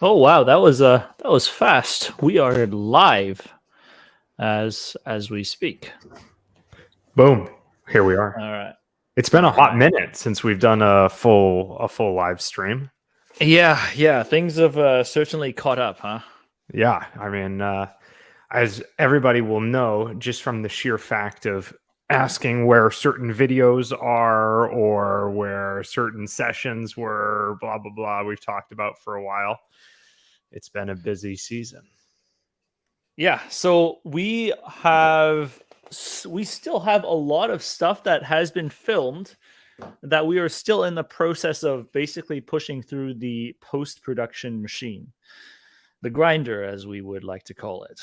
Oh wow, that was fast. We are live as we speak. Boom. Here we are. All right. It's been a All hot right. minute since we've done a full live stream. Yeah. Things have certainly caught up, huh? Yeah, I mean, as everybody will know, just from the sheer fact of asking where certain videos are or where certain sessions were, blah blah blah, we've talked about for a while. It's been a busy season. Yeah. So we still have a lot of stuff that has been filmed that we are still in the process of basically pushing through the post-production machine, the grinder, as we would like to call it.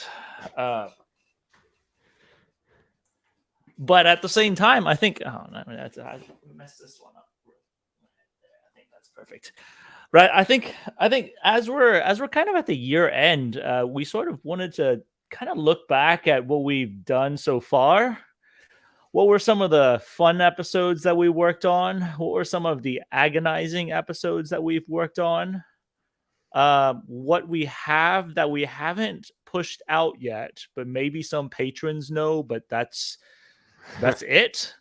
But at the same time, I think I messed this one up. I think that's perfect. Right. I think as we're kind of at the year end, we sort of wanted to kind of look back at what we've done so far. What were some of the fun episodes that we worked on? What were some of the agonizing episodes that we've worked on? What we have that we haven't pushed out yet, but maybe some patrons know, but that's it.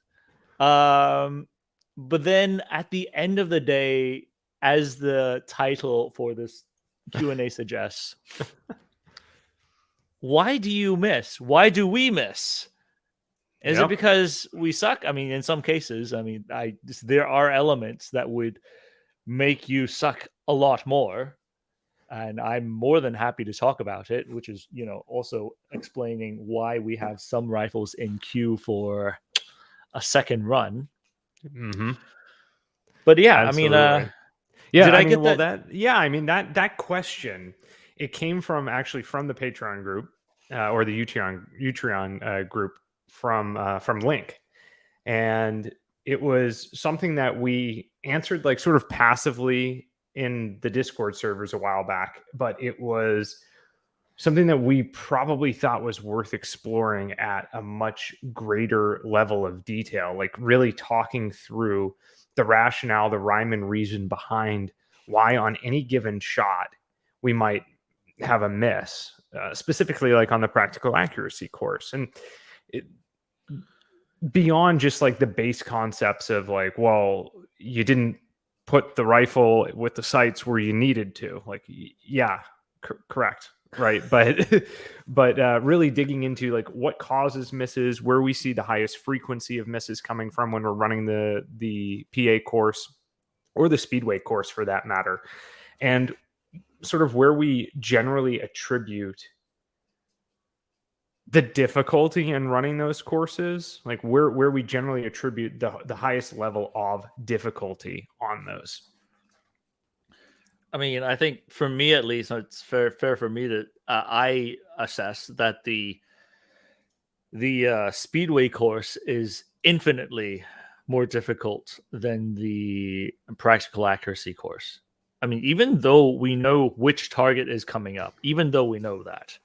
But then at the end of the day, as the title for this Q&A suggests, why do you miss? Why do we miss? Is it because we suck? I mean, in some cases, there are elements that would make you suck a lot more. And I'm more than happy to talk about it, which is, also explaining why we have some rifles in queue for a second run. Mm-hmm. But yeah, Absolutely. Did I get that? That question, it came from the Patreon group or the Utreon group from Link, and it was something that we answered like sort of passively in the Discord servers a while back, but it was something that we probably thought was worth exploring at a much greater level of detail, like really talking through the rationale, the rhyme and reason behind why on any given shot we might have a miss, specifically like on the practical accuracy course. And beyond just like the base concepts of like, well, you didn't put the rifle with the sights where you needed to, like, yeah, correct. Right. But really digging into like what causes misses, where we see the highest frequency of misses coming from when we're running the PA course or the Speedway course for that matter, and sort of where we generally attribute the difficulty in running those courses, like where we generally attribute the highest level of difficulty on those. I mean, I think for me at least, it's fair for me to I assess that the Speedway course is infinitely more difficult than the practical accuracy course. I mean, even though we know which target is coming up, even though we know that,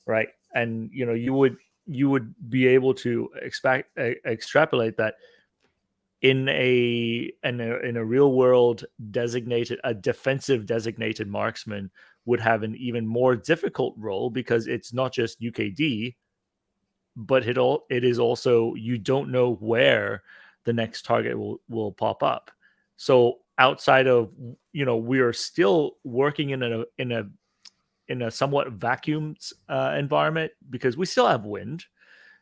right? And you would be able to extrapolate that in a real world defensive designated marksman would have an even more difficult role, because it's not just UKD, but it is also, you don't know where the next target will pop up. So outside of, we are still working in a somewhat vacuum environment, because we still have wind.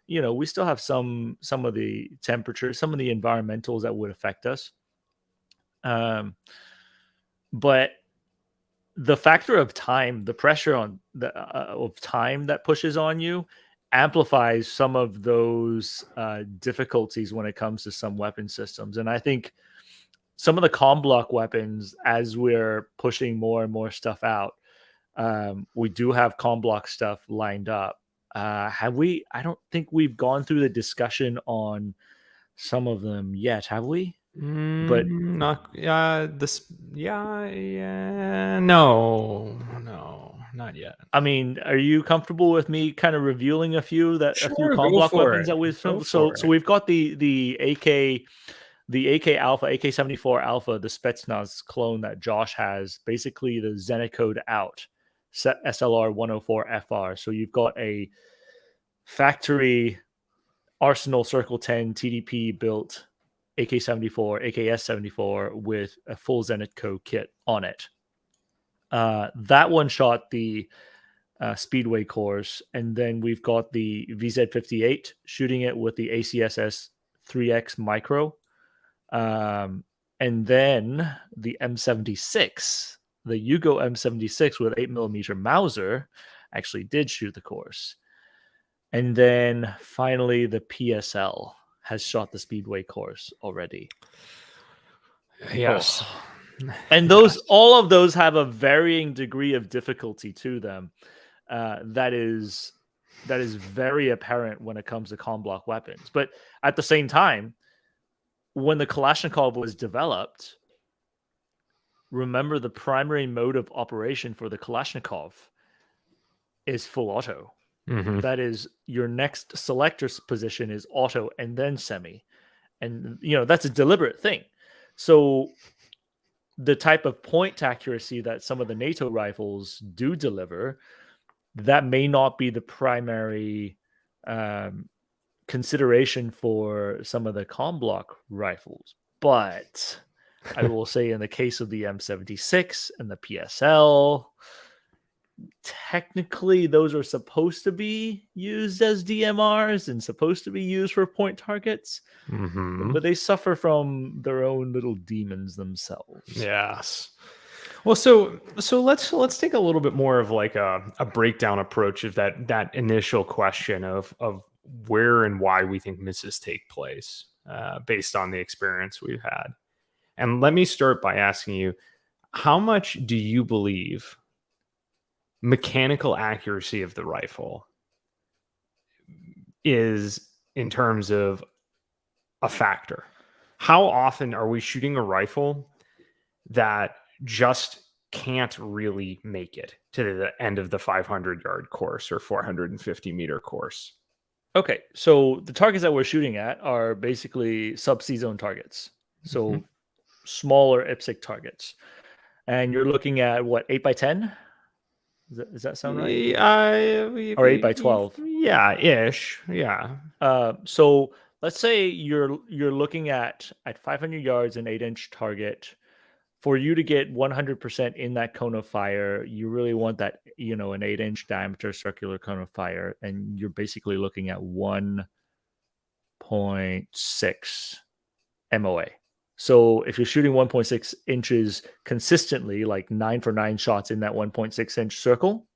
We still have some of the temperatures, some of the environmentals that would affect us. But the factor of time, the pressure on the of time that pushes on you, amplifies some of those difficulties when it comes to some weapon systems. And I think some of the comm block weapons, as we're pushing more and more stuff out, we do have comm block stuff lined up. Have we? I don't think we've gone through the discussion on some of them yet, have we? But Not this. Yeah. No, not yet. I mean, are you comfortable with me kind of revealing a few Sure, comm go block for weapons it. that we've Go so for so it. we've got the AK the AK-74 Alpha, the Spetsnaz clone that Josh has, basically the Zenit code out, set SLR 104 FR. So you've got a factory Arsenal Circle 10 TDP built AK-74, AKS-74 with a full Zenit code kit on it. That one shot the Speedway course, and then we've got the VZ58 shooting it with the ACSS 3X Micro. And then the M76, the Yugo M76 with 8mm Mauser actually did shoot the course. And then finally, the PSL has shot the Speedway course already. Yes. Oh. And all of those have a varying degree of difficulty to them. That is very apparent when it comes to comm block weapons. But at the same time, when the Kalashnikov was developed, remember the primary mode of operation for the Kalashnikov is full auto. Mm-hmm. That is, your next selector's position is auto and then semi. And, that's a deliberate thing. So the type of point accuracy that some of the NATO rifles do deliver, that may not be the primary consideration for some of the comm block rifles. But I will say in the case of the M76 and the PSL, technically those are supposed to be used as DMRs and supposed to be used for point targets, but they suffer from their own little demons themselves. Yes. Well, so let's take a little bit more of like a breakdown approach of that initial question of where and why we think misses take place based on the experience we've had. And let me start by asking you, how much do you believe mechanical accuracy of the rifle is in terms of a factor? How often are we shooting a rifle that just can't really make it to the end of the 500-yard course or 450-meter course? Okay, so the targets that we're shooting at are basically sub-C zone targets. So smaller IPSC targets. And you're looking at, what, 8x10? Does that sound right? Or 8x12? Yeah, ish. Yeah. So let's say you're looking at 500 yards, an 8-inch target. For you to get 100% in that cone of fire, you really want that, an 8-inch diameter circular cone of fire, and you're basically looking at 1.6 MOA. So if you're shooting 1.6 inches consistently, like 9 for 9 shots in that 1.6 inch circle,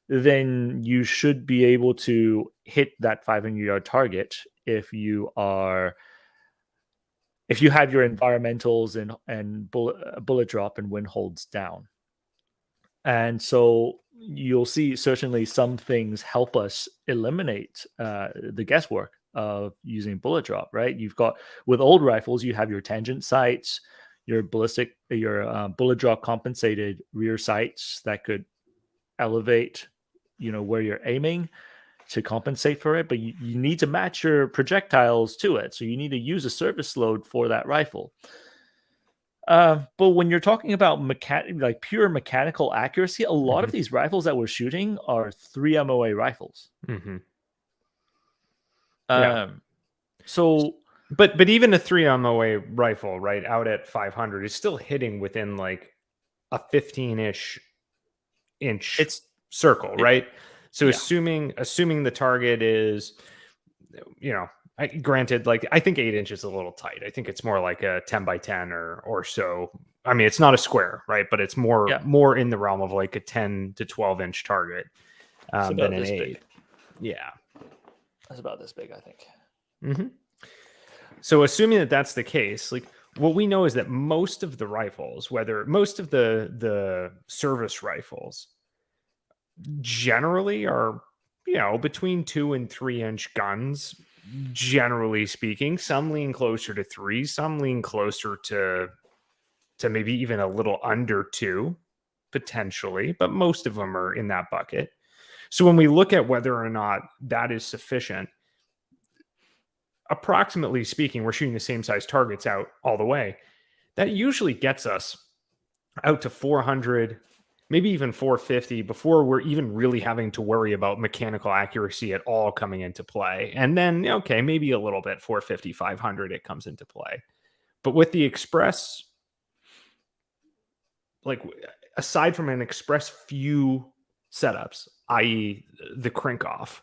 then you should be able to hit that 500-yard target if you have your environmentals and bullet drop and wind holds down. And so you'll see certainly some things help us eliminate the guesswork of using bullet drop, right? You've got, with old rifles, you have your tangent sights, your bullet drop compensated rear sights that could elevate, where you're aiming to compensate for it, but you need to match your projectiles to it. So you need to use a service load for that rifle. But when you're talking about pure mechanical accuracy, a lot of these rifles that we're shooting are 3 MOA rifles. So, but even a 3 MOA rifle, right, out at 500 is still hitting within like a 15-ish inch circle, right? So assuming the target is, granted, like I think 8 inches is a little tight. I think it's more like a 10x10 or so. I mean, it's not a square, right? But it's more in the realm of like a 10 to 12 inch target than an 8. Big. Yeah, that's about this big, I think. So assuming that that's the case, like what we know is that most of the rifles, most of the service rifles, generally are between 2 and 3 inch guns, generally speaking. Some lean closer to 3, some lean closer to maybe even a little under 2 potentially, but most of them are in that bucket. So when we look at whether or not that is sufficient, approximately speaking, we're shooting the same size targets out all the way. That usually gets us out to 400, maybe even 450 before we're even really having to worry about mechanical accuracy at all coming into play. And then, okay, maybe a little bit, 450, 500, it comes into play. But with the Express, like aside from an Express few setups, i.e. the crank off,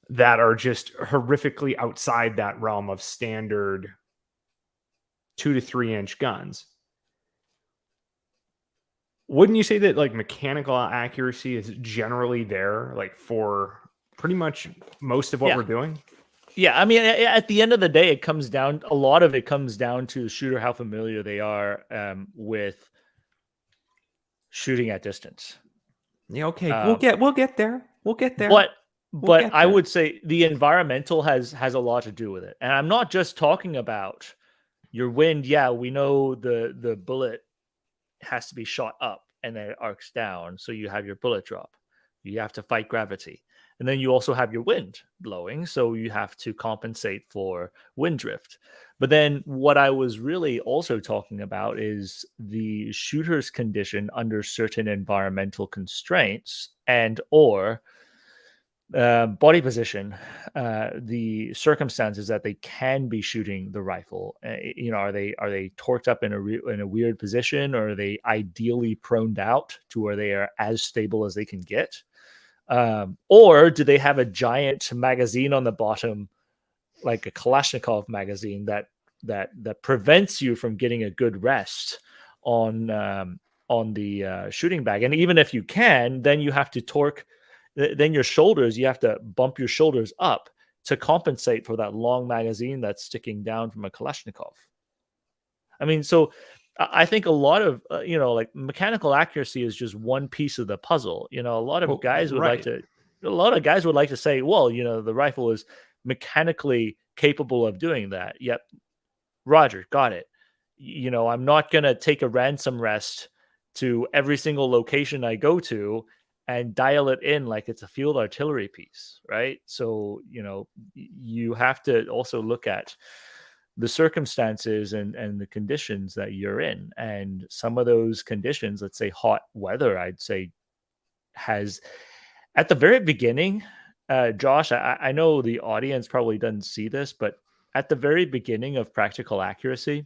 that are just horrifically outside that realm of standard 2 to 3 inch guns, wouldn't you say that like mechanical accuracy is generally there, like for pretty much most of what we're doing? Yeah, I mean, at the end of the day, it comes down, a lot of it comes down to the shooter, how familiar they are with shooting at distance. Yeah, okay, we'll get there. We'll get there. But I would say the environmental has a lot to do with it. And I'm not just talking about your wind. Yeah, we know the bullet has to be shot up and then it arcs down, so you have your bullet drop. You have to fight gravity. And then you also have your wind blowing, so you have to compensate for wind drift. But then what I was really also talking about is the shooter's condition under certain environmental constraints and or body position, the circumstances that they can be shooting the rifle. Are they torqued up in a weird position, or are they ideally proned out to where they are as stable as they can get? Or do they have a giant magazine on the bottom, like a Kalashnikov magazine that prevents you from getting a good rest on the shooting bag? And even if you can, then you have to torque. Then you have to bump your shoulders up to compensate for that long magazine that's sticking down from a Kalashnikov. I mean, so I think a lot of, like mechanical accuracy is just one piece of the puzzle. A lot of guys would like to say, well, the rifle is mechanically capable of doing that. Yep. Roger, got it. I'm not going to take a ransom rest to every single location I go to and dial it in like it's a field artillery piece, right? So, you have to also look at the circumstances and the conditions that you're in. And some of those conditions, let's say hot weather, I'd say has, at the very beginning, Josh, I know the audience probably doesn't see this, but at the very beginning of Practical Accuracy,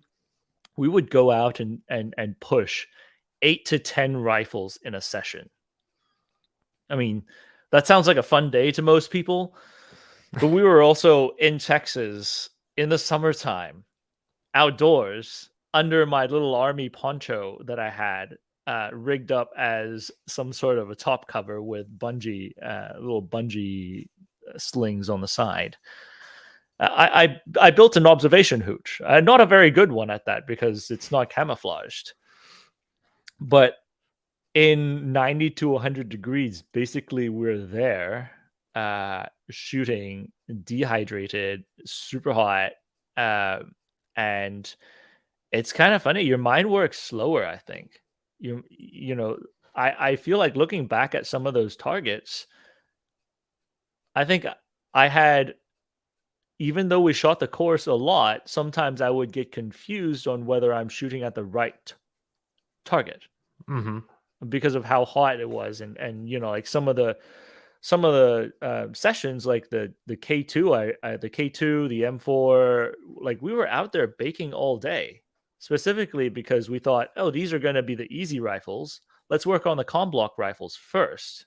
we would go out and push 8 to 10 rifles in a session. I mean, that sounds like a fun day to most people, but we were also in Texas in the summertime, outdoors, under my little army poncho that I had rigged up as some sort of a top cover with little bungee slings on the side. I built an observation hooch, not a very good one at that because it's not camouflaged, but in 90 to 100 degrees, basically we're there shooting, dehydrated, super hot, and it's kind of funny. Your mind works slower, I think. I feel like looking back at some of those targets, I think I had, even though we shot the course a lot, sometimes I would get confused on whether I'm shooting at the right target. Mm-hmm. Because of how hot it was, and like some of the sessions, like the K2, the K2, the M4, like we were out there baking all day, specifically because we thought, oh, these are going to be the easy rifles. Let's work on the com block rifles first.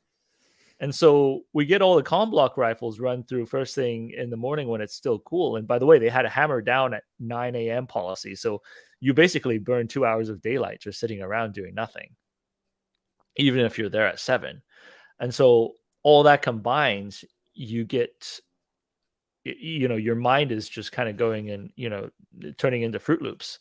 And so we get all the com block rifles run through first thing in the morning when it's still cool. And by the way, they had a hammer down at 9 a.m. policy, so you basically burn 2 hours of daylight just sitting around doing nothing, even if you're there at 7. And so all that combines, you get, your mind is just kind of going and, turning into Fruit Loops.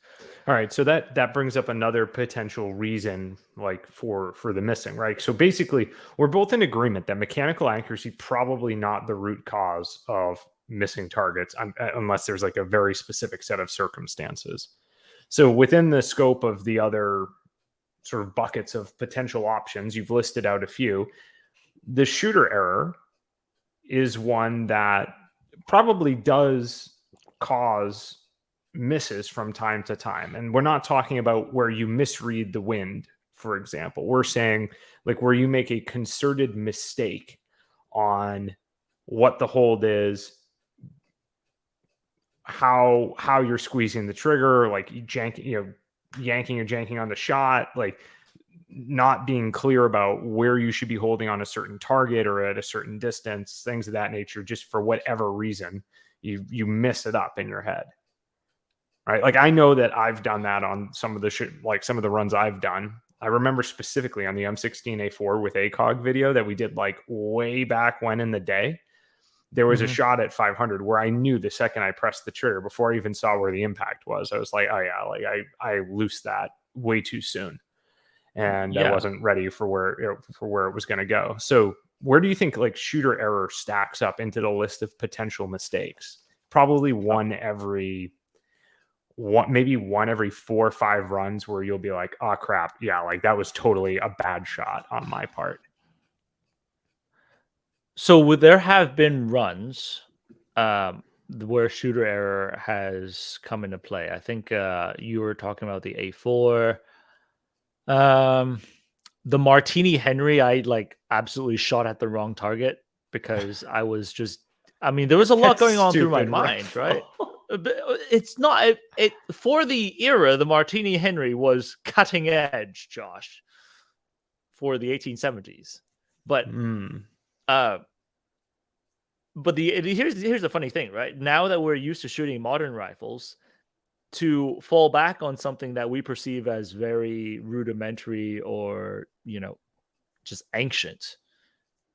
All right. So that brings up another potential reason, like for the missing, right? So basically we're both in agreement that mechanical accuracy probably not the root cause of missing targets unless there's like a very specific set of circumstances. So within the scope of the other sort of buckets of potential options, you've listed out a few. The shooter error is one that probably does cause misses from time to time. And we're not talking about where you misread the wind, for example. We're saying like where you make a concerted mistake on what the hold is, how you're squeezing the trigger, like yanking or janking on the shot, like not being clear about where you should be holding on a certain target or at a certain distance, things of that nature, just for whatever reason, you miss it up in your head. Right. Like I know that I've done that on some of the runs I've done. I remember specifically on the M16A4 with ACOG video that we did like way back when in the day, there was a shot at 500 where I knew the second I pressed the trigger before I even saw where the impact was, I was like, oh yeah, like I loosed that way too soon. And I wasn't ready for where it was going to go. So where do you think like shooter error stacks up into the list of potential mistakes? Probably maybe one every 4 or 5 runs where you'll be like, oh crap, yeah, like that was totally a bad shot on my part. So would there have been runs where shooter error has come into play? I think you were talking about the A4. The Martini Henry, I like absolutely shot at the wrong target because I was just, I mean, there was a lot going on through my mind, right? It's not it for the era. The Martini Henry was cutting edge, Josh, for the 1870s. But here's the funny thing, right? Now that we're used to shooting modern rifles, to fall back on something that we perceive as very rudimentary or just ancient,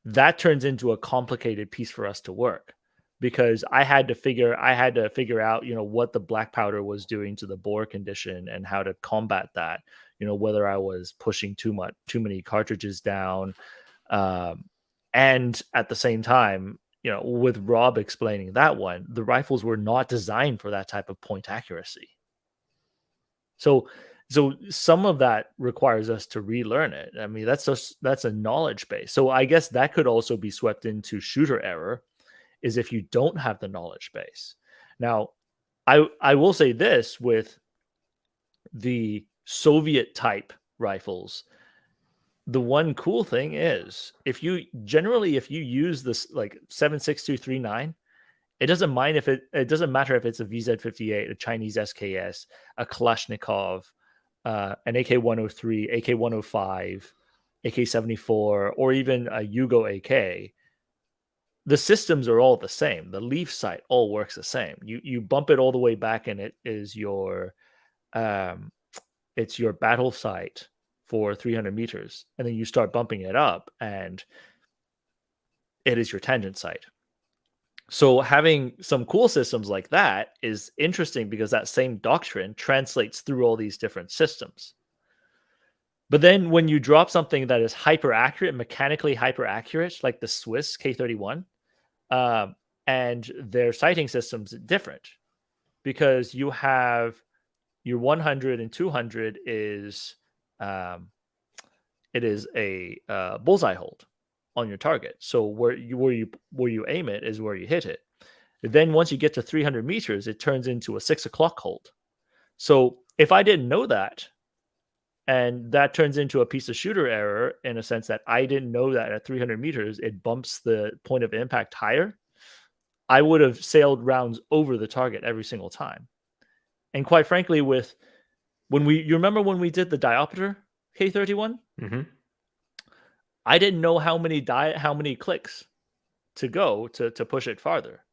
that turns into a complicated piece for us to work. Because I had to figure out, what the black powder was doing to the bore condition and how to combat that. Whether I was pushing too many cartridges down, and at the same time, with Rob explaining that one, the rifles were not designed for that type of point accuracy. So some of that requires us to relearn it. I mean, that's a knowledge base. So I guess that could also be swept into shooter error, is if you don't have the knowledge base. Now, I will say this with the Soviet type rifles, the one cool thing is if you use this like 7.6239, it doesn't matter if it's a VZ58, a Chinese SKS, a Kalashnikov, an AK-103, AK-105, AK-74, or even a Yugo AK. The systems are all the same. The leaf sight all works the same. You bump it all the way back, and it is it's your battle sight for 300 meters, and then you start bumping it up, and it is your tangent sight. So having some cool systems like that is interesting because that same doctrine translates through all these different systems. But then when you drop something that is hyper accurate, mechanically hyper accurate, like the Swiss K31, and their sighting systems different, because you have your 100 and 200 is it is a bullseye hold on your target. So where you aim it is where you hit it. Then once you get to 300 meters, it turns into a 6 o'clock hold. So if I didn't know that, and that turns into a piece of shooter error in a sense that I didn't know that at 300 meters, it bumps the point of impact higher, I would have sailed rounds over the target every single time. And quite frankly, you remember when we did the diopter K31? Mm-hmm. I didn't know how many clicks to go to push it farther.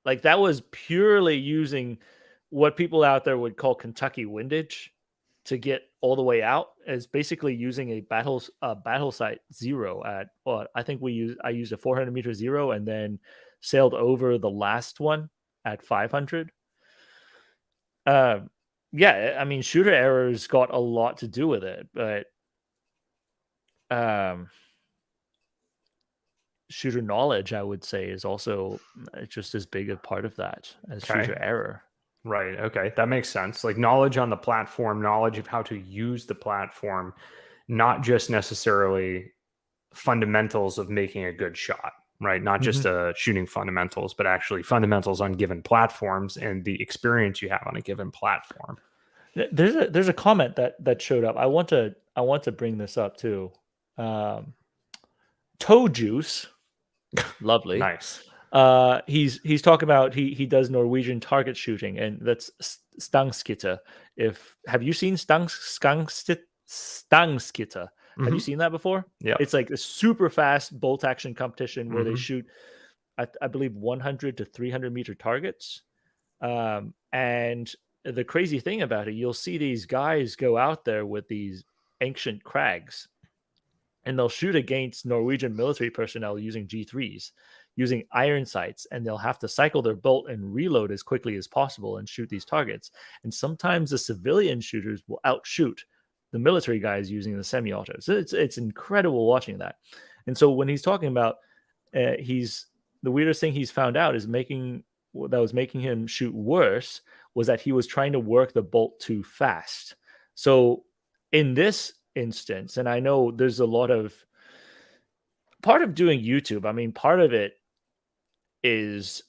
Like that was purely using what people out there would call Kentucky windage to get all the way out, is basically using a battle sight zero at, I think I used a 400 meter zero and then sailed over the last one at 500. Yeah, I mean, shooter errors got a lot to do with it, but shooter knowledge, I would say, is also just as big a part of that as shooter error. Right. Okay. That makes sense. Like knowledge on the platform, knowledge of how to use the platform, not just necessarily fundamentals of making a good shot. right? Not just shooting fundamentals, but actually fundamentals on given platforms and the experience you have on a given platform. There's a comment that showed up. I want to bring this up too. Toe Juice, lovely. Nice. He's talking about he does Norwegian target shooting, and that's Stangskitter. Have you seen Stangskitter? Have you seen that before? Yeah. It's like a super fast bolt action competition where they shoot, I believe, 100 to 300 meter targets. And the crazy thing about it, you'll see these guys go out there with these ancient crags, and they'll shoot against Norwegian military personnel using G3s, using iron sights, and they'll have to cycle their bolt and reload as quickly as possible and shoot these targets. And sometimes the civilian shooters will outshoot the military guys using the semi-autos. So it's incredible watching that. And so when he's talking about the weirdest thing he's found out is that was making him shoot worse was that he was trying to work the bolt too fast. So in this instance, and I know there's a lot of part of doing YouTube, I mean, part of it is,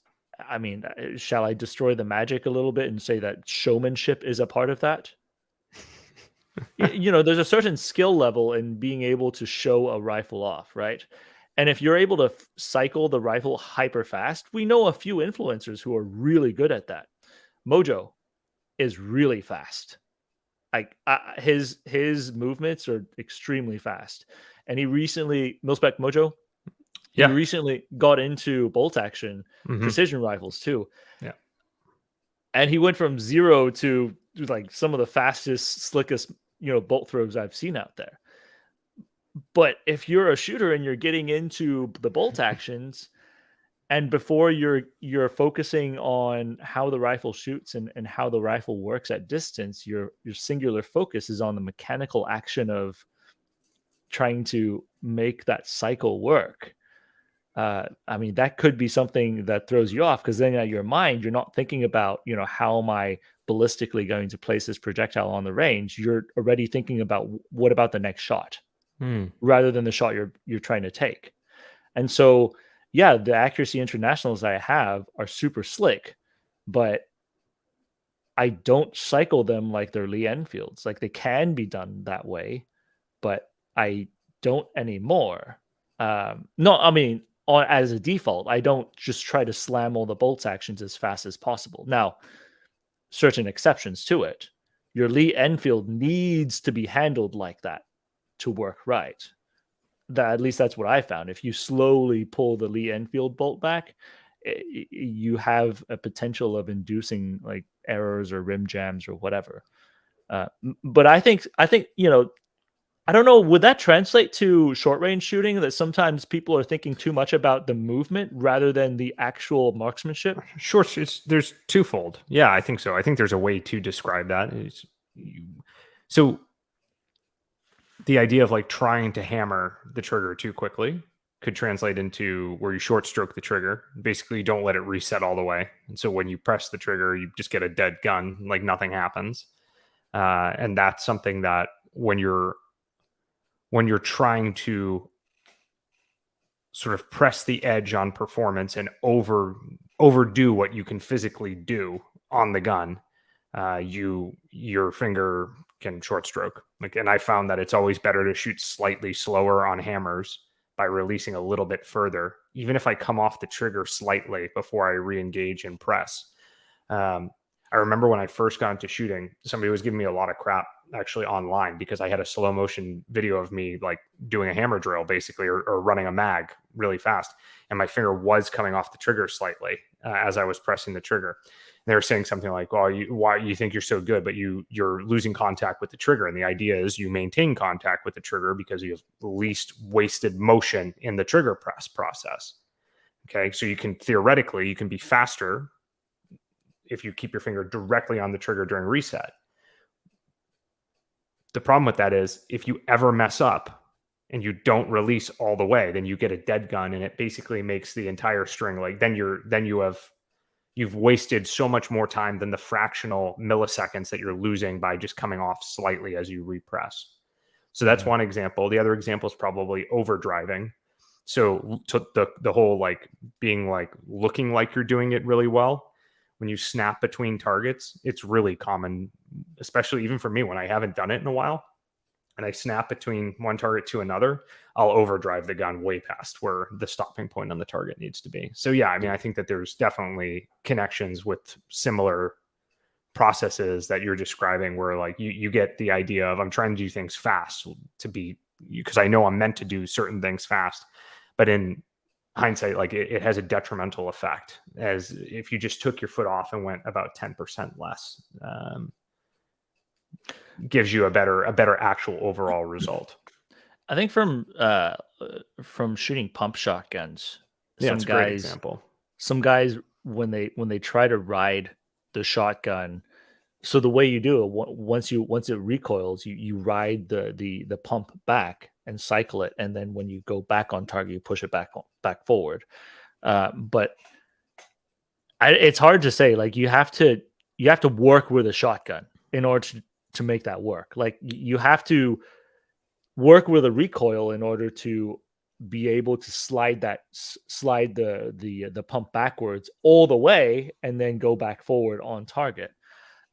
I mean, shall I destroy the magic a little bit and say that showmanship is a part of that? There's a certain skill level in being able to show a rifle off, right? And if you're able to cycle the rifle hyper fast, we know a few influencers who are really good at that. Mojo is really fast. Like his movements are extremely fast. And he recently, Milspec Mojo, he recently got into bolt action precision rifles too. Yeah. And he went from 0 to like some of the fastest, slickest, bolt throws I've seen out there. But if you're a shooter and you're getting into the bolt actions, and before you're focusing on how the rifle shoots and how the rifle works at distance, your singular focus is on the mechanical action of trying to make that cycle work. I mean, that could be something that throws you off, because then in your mind, you're not thinking about, how am I ballistically going to place this projectile on the range? You're already thinking about what about the next shot, rather than the shot you're trying to take. And so, yeah, the accuracy internationals I have are super slick, but I don't cycle them like they're Lee Enfields. Like, they can be done that way, but I don't anymore. As a default, I don't just try to slam all the bolts actions as fast as possible. Now, certain exceptions to it. Your Lee Enfield needs to be handled like that to work right. At least that's what I found. If you slowly pull the Lee Enfield bolt back, you have a potential of inducing like errors or rim jams or whatever. But I think I don't know, would that translate to short range shooting, that sometimes people are thinking too much about the movement rather than the actual marksmanship? Sure, there's twofold. Yeah, I think so. I think there's a way to describe that. So the idea of like trying to hammer the trigger too quickly could translate into where you short stroke the trigger. Basically, you don't let it reset all the way. And so when you press the trigger, you just get a dead gun, like nothing happens. And that's something that when you're trying to sort of press the edge on performance and overdo what you can physically do on the gun, your finger can short stroke. And I found that it's always better to shoot slightly slower on hammers by releasing a little bit further, even if I come off the trigger slightly before I re-engage and press. I remember when I first got into shooting, somebody was giving me a lot of crap actually online because I had a slow motion video of me like doing a hammer drill basically, or running a mag really fast. And my finger was coming off the trigger slightly as I was pressing the trigger. And they were saying something like, well, why you think you're so good, but you're losing contact with the trigger. And the idea is you maintain contact with the trigger because you have least wasted motion in the trigger press process. Okay. So you can be faster if you keep your finger directly on the trigger during reset. The problem with that is if you ever mess up and you don't release all the way, then you get a dead gun, and it basically makes the entire string like you've wasted so much more time than the fractional milliseconds that you're losing by just coming off slightly as you repress. So that's one example. The other example is probably overdriving. So the whole like being like looking like you're doing it really well when you snap between targets, it's really common, especially even for me when I haven't done it in a while and I snap between one target to another, I'll overdrive the gun way past where the stopping point on the target needs to be. So yeah, I mean, I think that there's definitely connections with similar processes that you're describing where like you get the idea of I'm trying to do things fast to be, because I know I'm meant to do certain things fast, but in hindsight, like it has a detrimental effect as if you just took your foot off and went about 10% less. Gives you a better actual overall result. I think from shooting pump shotguns, Yeah, it's a great example. Some guys when they try to ride the shotgun, so the way you do it, once it recoils, you ride the pump back and cycle it, and then when you go back on target, you push it back forward. But it's hard to say. Like you have to work with a shotgun in order to make that work. Like you have to work with a recoil in order to be able to slide the pump backwards all the way and then go back forward on target.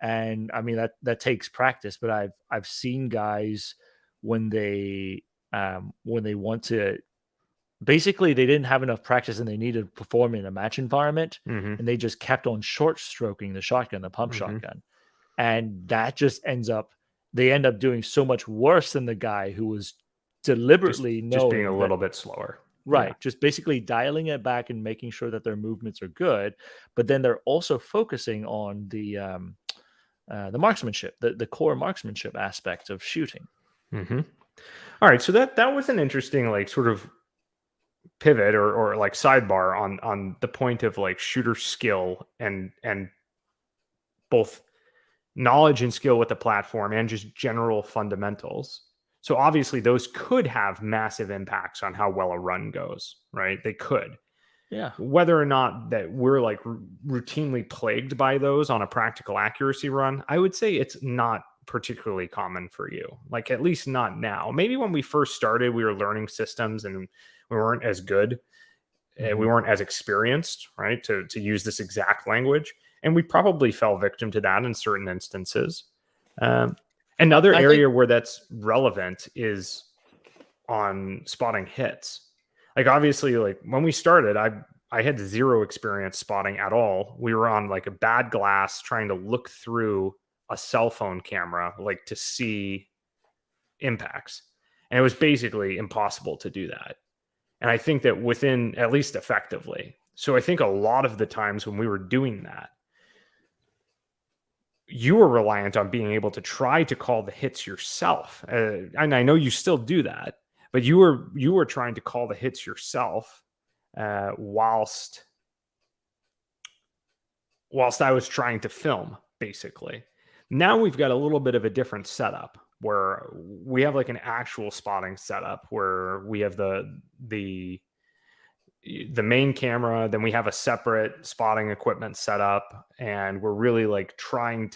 And I mean that takes practice, but I've seen guys when they want to, basically they didn't have enough practice and they needed to perform in a match environment, and they just kept on short stroking the shotgun, the pump shotgun. And that just they end up doing so much worse than the guy who was deliberately just being a little bit slower. Right. Yeah. Just basically dialing it back and making sure that their movements are good. But then they're also focusing on the marksmanship, the core marksmanship aspect of shooting. All right. So that was an interesting, like, sort of pivot or like sidebar on the point of like shooter skill and both knowledge and skill with the platform and just general fundamentals. So obviously those could have massive impacts on how well a run goes, right? They could. Yeah. Whether or not that we're like routinely plagued by those on a practical accuracy run, I would say it's not particularly common for you. Like at least not now. Maybe when we first started, we were learning systems and we weren't as good and we weren't as experienced, right? To use this exact language. And we probably fell victim to that in certain instances. Another area where that's relevant is on spotting hits. Like obviously, like when we started, I had zero experience spotting at all. We were on like a bad glass trying to look through a cell phone camera, like to see impacts. And it was basically impossible to do that. And I think that within, at least effectively. So I think a lot of the times when we were doing that, you were reliant on being able to try to call the hits yourself. And I know you still do that, but you were trying to call the hits yourself whilst I was trying to film, basically. Now we've got a little bit of a different setup where we have like an actual spotting setup where we have the main camera, then we have a separate spotting equipment set up, and we're really like I'm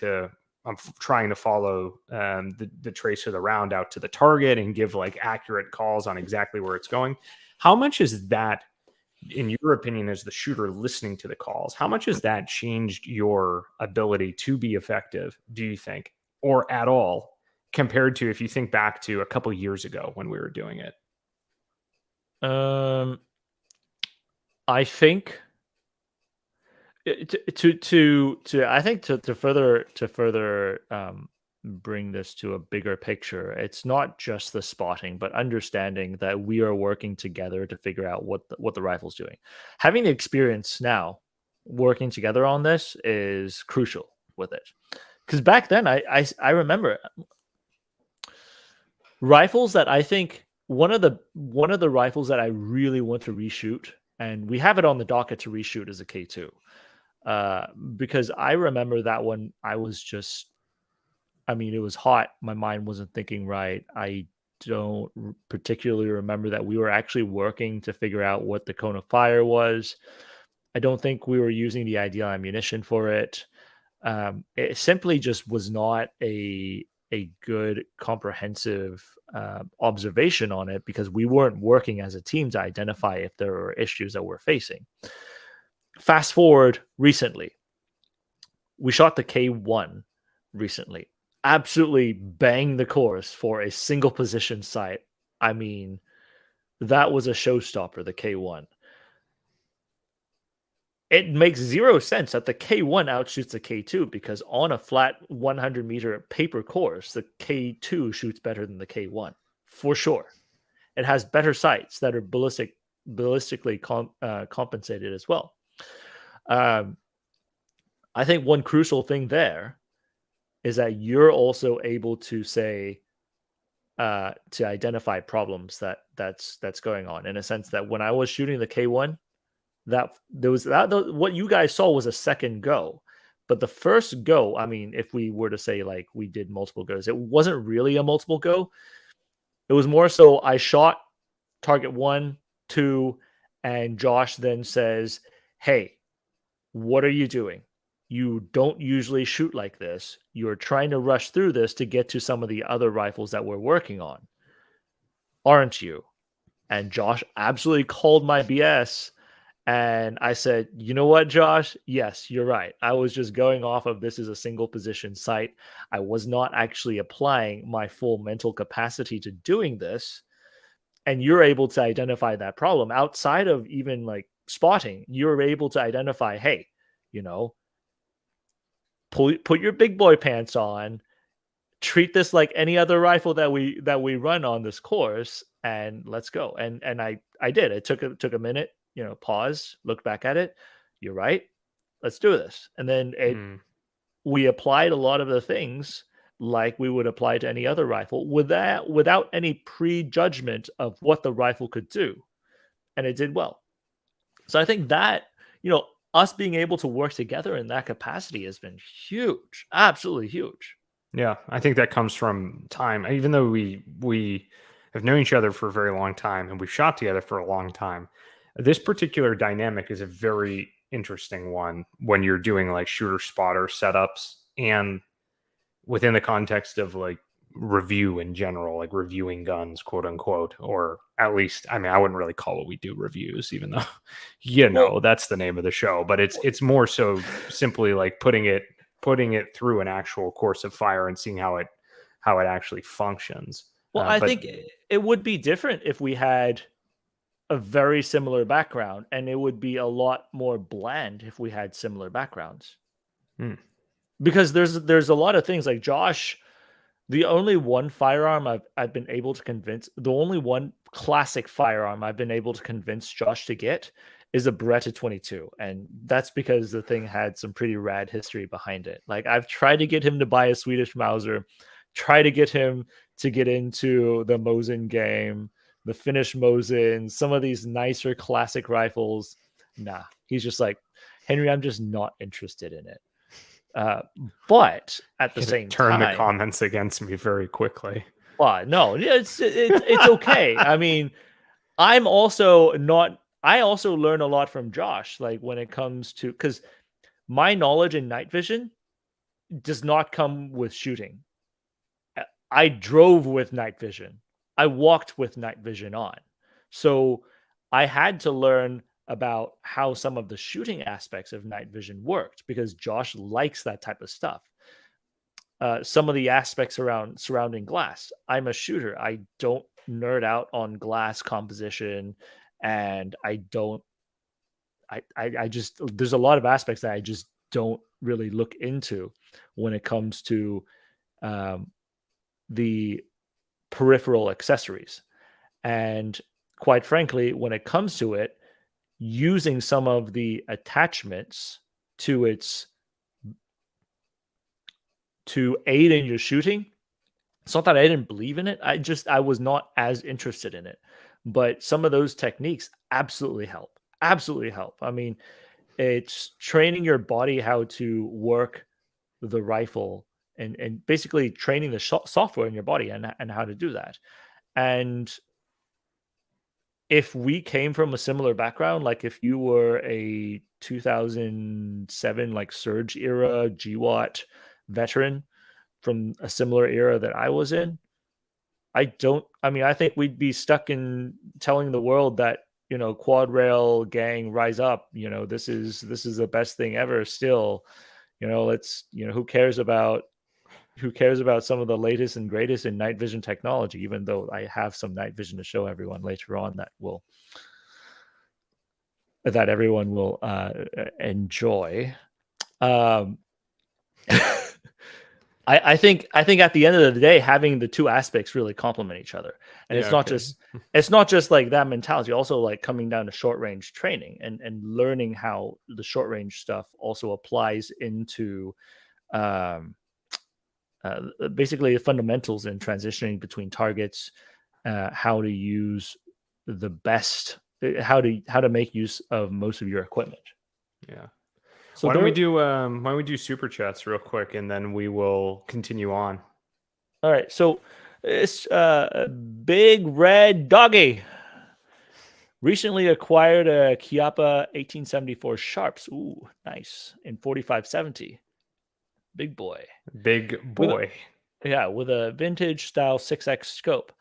trying to follow the trace of the round out to the target and give like accurate calls on exactly where it's going. How much is that, in your opinion, as the shooter listening to the calls, how much has that changed your ability to be effective, do you think, or at all, compared to if you think back to a couple years ago when we were doing it? I think to further bring this to a bigger picture, it's not just the spotting, but understanding that we are working together to figure out what the rifle's doing. Having the experience now working together on this is crucial with it, because back then I remember rifles that I think one of the rifles that I really want to reshoot, and we have it on the docket to reshoot, is a K2. Because I remember that one, it was hot. My mind wasn't thinking right. I don't particularly remember that we were actually working to figure out what the cone of fire was. I don't think we were using the ideal ammunition for it. It simply just was not a a good comprehensive observation on it because we weren't working as a team to identify if there were issues that we're facing. Fast forward recently, we shot the K1 recently. Absolutely banged the course for a single position sight. I mean, that was a showstopper, the K1. It makes zero sense that the K1 outshoots the K2 because on a flat 100-meter paper course, the K2 shoots better than the K1 for sure. It has better sights that are ballistically compensated as well. I think one crucial thing there is that you're also able to say to identify problems that's going on, in a sense that when I was shooting the K1, that there was that what you guys saw was a second go, but the first go, I mean, if we were to say like we did multiple goes, it wasn't really a multiple go. It was more so I shot target 1, 2, and Josh then says, "Hey, what are you doing? You don't usually shoot like this. You're trying to rush through this to get to some of the other rifles that we're working on, aren't you?" And Josh absolutely called my BS. And I said, "You know what, Josh? Yes, you're right. I was just going off of this as a single position sight. I was not actually applying my full mental capacity to doing this." And you're able to identify that problem outside of even like spotting. You're able to identify, hey, you know, put your big boy pants on, treat this like any other rifle that we run on this course, and let's go. And I did. It took a minute, pause, look back at it. You're right. Let's do this. And then we applied a lot of the things like we would apply to any other rifle without any prejudgment of what the rifle could do. And it did well. So I think that, us being able to work together in that capacity has been huge, absolutely huge. Yeah, I think that comes from time. Even though we have known each other for a very long time and we've shot together for a long time, this particular dynamic is a very interesting one when you're doing like shooter spotter setups and within the context of like review in general, like reviewing guns, quote unquote, or at least, I mean, I wouldn't really call what we do reviews, even though, that's the name of the show, but it's more so simply like putting it through an actual course of fire and seeing how it actually functions. Well, I think it would be different if we had a very similar background, and it would be a lot more bland if we had similar backgrounds. Because there's a lot of things like Josh. The only one firearm I've been able to convince, the only one classic firearm I've been able to convince Josh to get is a Beretta 22. And that's because the thing had some pretty rad history behind it. Like I've tried to get him to buy a Swedish Mauser, try to get him to get into the Mosin game, the Finnish Mosin, some of these nicer classic rifles. Nah, he's just like, "Henry, I'm just not interested in it." But at the same time, turn the comments against me very quickly. Well, no, it's okay. I mean, I also learn a lot from Josh, like when it comes to, because my knowledge in night vision does not come with shooting. I drove with night vision. I walked with night vision on. So I had to learn about how some of the shooting aspects of night vision worked because Josh likes that type of stuff. Some of the aspects surrounding glass. I'm a shooter. I don't nerd out on glass composition, and I just, there's a lot of aspects that I just don't really look into when it comes to the peripheral accessories. And quite frankly, when it comes to it, using some of the attachments to aid in your shooting, it's not that I didn't believe in it. I was not as interested in it. But some of those techniques absolutely help. Absolutely help. I mean, it's training your body how to work the rifle and basically training the software in your body and how to do that. And if we came from a similar background, like if you were a 2007 like surge era GWAT veteran, from a similar era that I was in, I think we'd be stuck in telling the world that, quad rail gang, rise up. This is the best thing ever still. Let's, who cares about some of the latest and greatest in night vision technology, even though I have some night vision to show everyone later on that everyone will enjoy. I think at the end of the day, having the two aspects really complement each other, and it's not just like that mentality. Also, like coming down to short range training and learning how the short range stuff also applies into basically the fundamentals in transitioning between targets, how to use the best, how to make use of most of your equipment. Yeah. So why don't we do super chats real quick, and then we will continue on. All right. So it's Big Red Doggy recently acquired a Chiappa 1874 Sharps. Ooh, nice. In 4570. Big boy. With a vintage style 6X scope.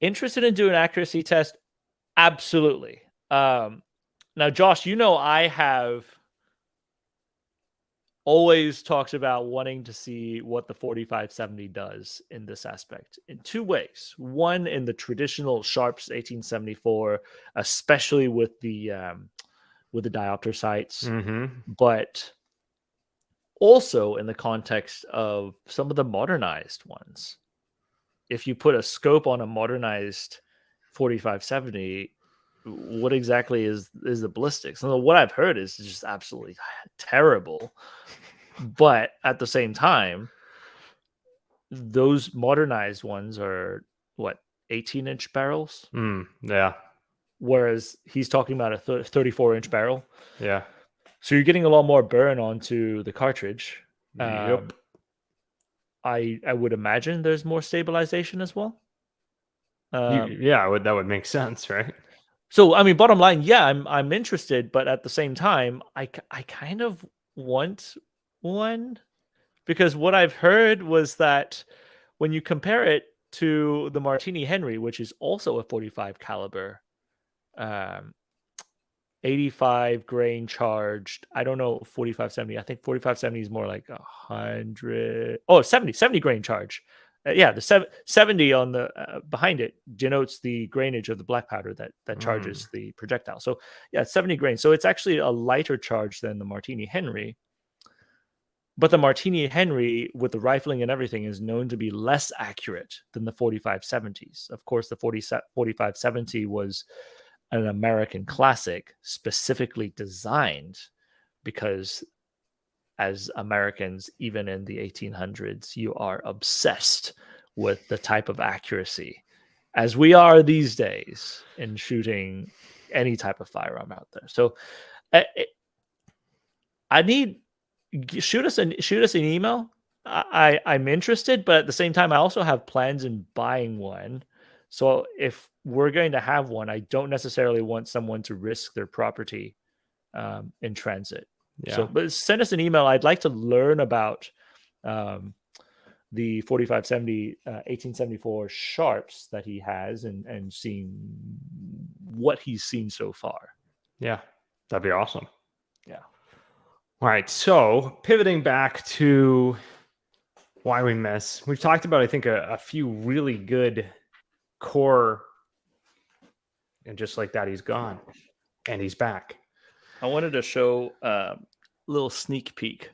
Interested in doing an accuracy test? Absolutely. Now, Josh, I have always talked about wanting to see what the 4570 does in this aspect in two ways. One, in the traditional Sharps 1874, especially with the diopter sights, but also in the context of some of the modernized ones. If you put a scope on a modernized 4570, what exactly is the ballistics? So what I've heard is just absolutely terrible. But at the same time, those modernized ones are 18-inch barrels? Yeah. Whereas he's talking about a 34-inch barrel. Yeah. So you're getting a lot more burn onto the cartridge. Yep. I would imagine there's more stabilization as well. That would make sense, right? So, bottom line, yeah, I'm interested, but at the same time, I kind of want one, because what I've heard was that when you compare it to the Martini Henry, which is also a 45 caliber, 85 grain charged. I don't know 4570. I think 4570 is more like 100. Oh, 70 grain charge. The 70 on the behind it denotes the grainage of the black powder that charges the projectile. So 70 grain. So it's actually a lighter charge than the Martini Henry. But the Martini Henry, with the rifling and everything, is known to be less accurate than the 4570s. Of course, the 4570 was an American classic, specifically designed because, as Americans, even in the 1800s, you are obsessed with the type of accuracy, as we are these days in shooting any type of firearm out there. So I need shoot us an email. I'm interested, but at the same time, I also have plans in buying one. So if we're going to have one, I don't necessarily want someone to risk their property in transit. Yeah. So, but send us an email. I'd like to learn about the 4570 1874 Sharps that he has, and seeing what he's seen so far. Yeah, that'd be awesome. Yeah. All right. So pivoting back to why we miss, we've talked about, I think, a few really good core, and just like that, he's gone and he's back. I wanted to show a little sneak peek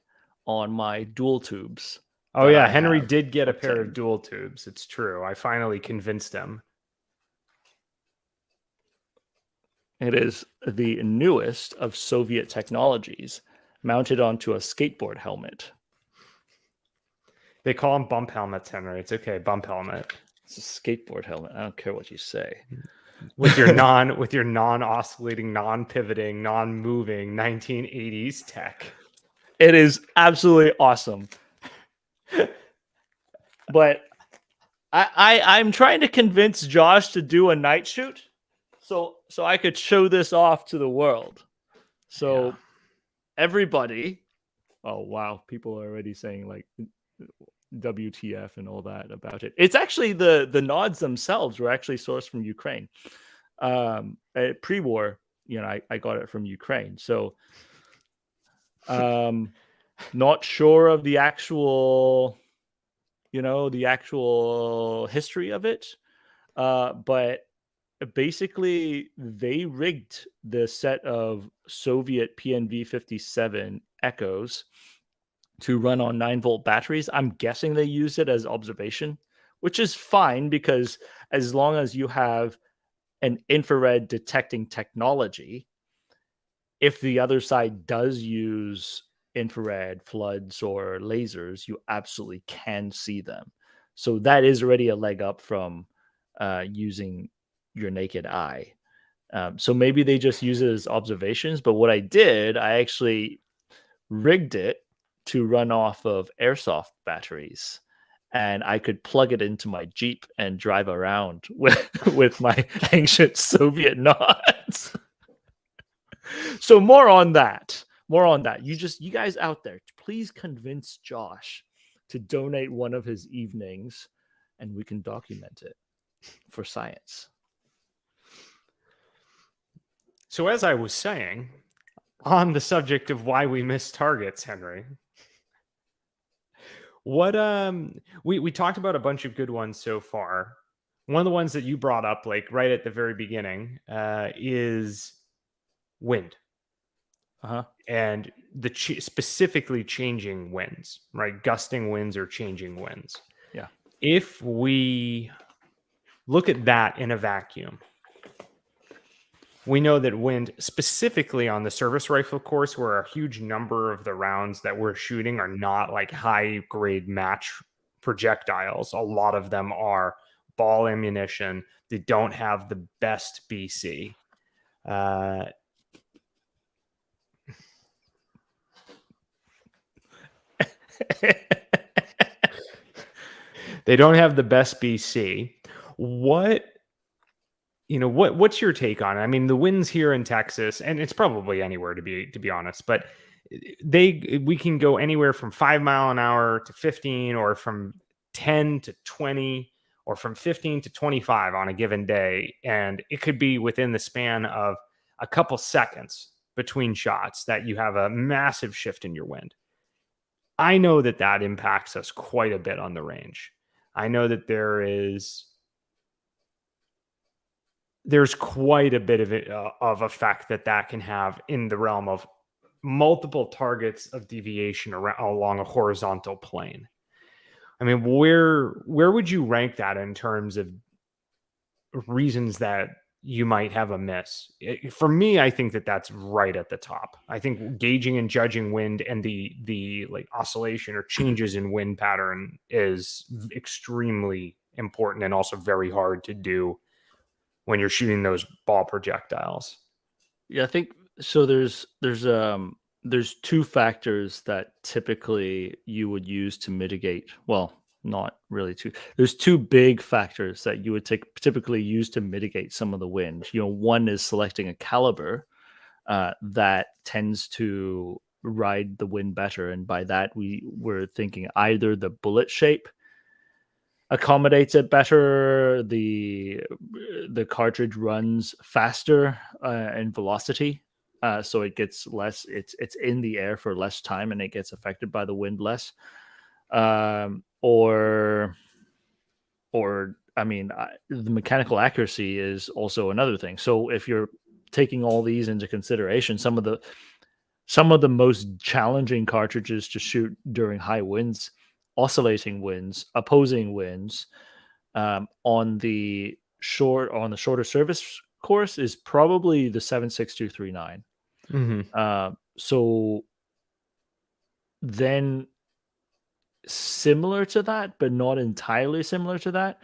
on my dual tubes. Oh yeah, Henry did get a pair of dual tubes. It's true. I finally convinced him. It is the newest of Soviet technologies, mounted onto a skateboard helmet. They call them bump helmets, Henry. It's okay, bump helmet. It's a skateboard helmet. I don't care what you say. With your non-oscillating, non-pivoting, non-moving 1980s tech. It is absolutely awesome. But I'm trying to convince Josh to do a night shoot, so I could show this off to the world. So everybody, oh wow, people are already saying like, WTF and all that about it. It's actually the nods themselves were actually sourced from Ukraine. Pre-war, I got it from Ukraine. So not sure of the actual history of it. But basically they rigged the set of Soviet PNV-57 Echoes to run on 9-volt batteries. I'm guessing they used it as observation, which is fine because as long as you have an infrared detecting technology, if the other side does use infrared floods or lasers, you absolutely can see them. So that is already a leg up from using your naked eye. So maybe they just use it as observations. But what I did, I actually rigged it to run off of airsoft batteries, and I could plug it into my Jeep and drive around with my ancient Soviet nods. So more on that. You guys out there, please convince Josh to donate one of his evenings, and we can document it for science. So as I was saying, on the subject of why we miss targets, Henry, what we talked about a bunch of good ones so far. One of the ones that you brought up, like right at the very beginning, is wind. And the specifically changing winds, right? Gusting winds or changing winds. Yeah. If we look at that in a vacuum, we know that wind, specifically on the service rifle course, where a huge number of the rounds that we're shooting are not like high grade match projectiles. A lot of them are ball ammunition. They don't have the best BC. They don't have the best BC. What's your take on it? I mean, the winds here in Texas, and it's probably anywhere to be honest, but we can go anywhere from 5 mile an hour to 15, or from 10 to 20, or from 15 to 25 on a given day, and it could be within the span of a couple seconds between shots that you have a massive shift in your wind. I know that impacts us quite a bit on the range. I know that there's quite a bit of effect that can have in the realm of multiple targets of deviation along a horizontal plane. I mean, where would you rank that in terms of reasons that you might have a miss? For me, I think that's right at the top. I think gauging and judging wind and the like oscillation or changes in wind pattern is extremely important, and also very hard to do when you're shooting those ball projectiles. Yeah, I think so. There's two factors that typically you would use to mitigate. Well, not really two. There's two big factors that you would typically use to mitigate some of the wind. One is selecting a caliber that tends to ride the wind better, and by that we were thinking either the bullet shape accommodates it better, the cartridge runs faster in velocity, so it gets less. It's in the air for less time, and it gets affected by the wind less. Or I mean, the mechanical accuracy is also another thing. So if you're taking all these into consideration, some of the most challenging cartridges to shoot during high winds, oscillating winds, opposing winds, on the shorter service course is probably the 7.6239. So then, similar to that, but not entirely similar to that,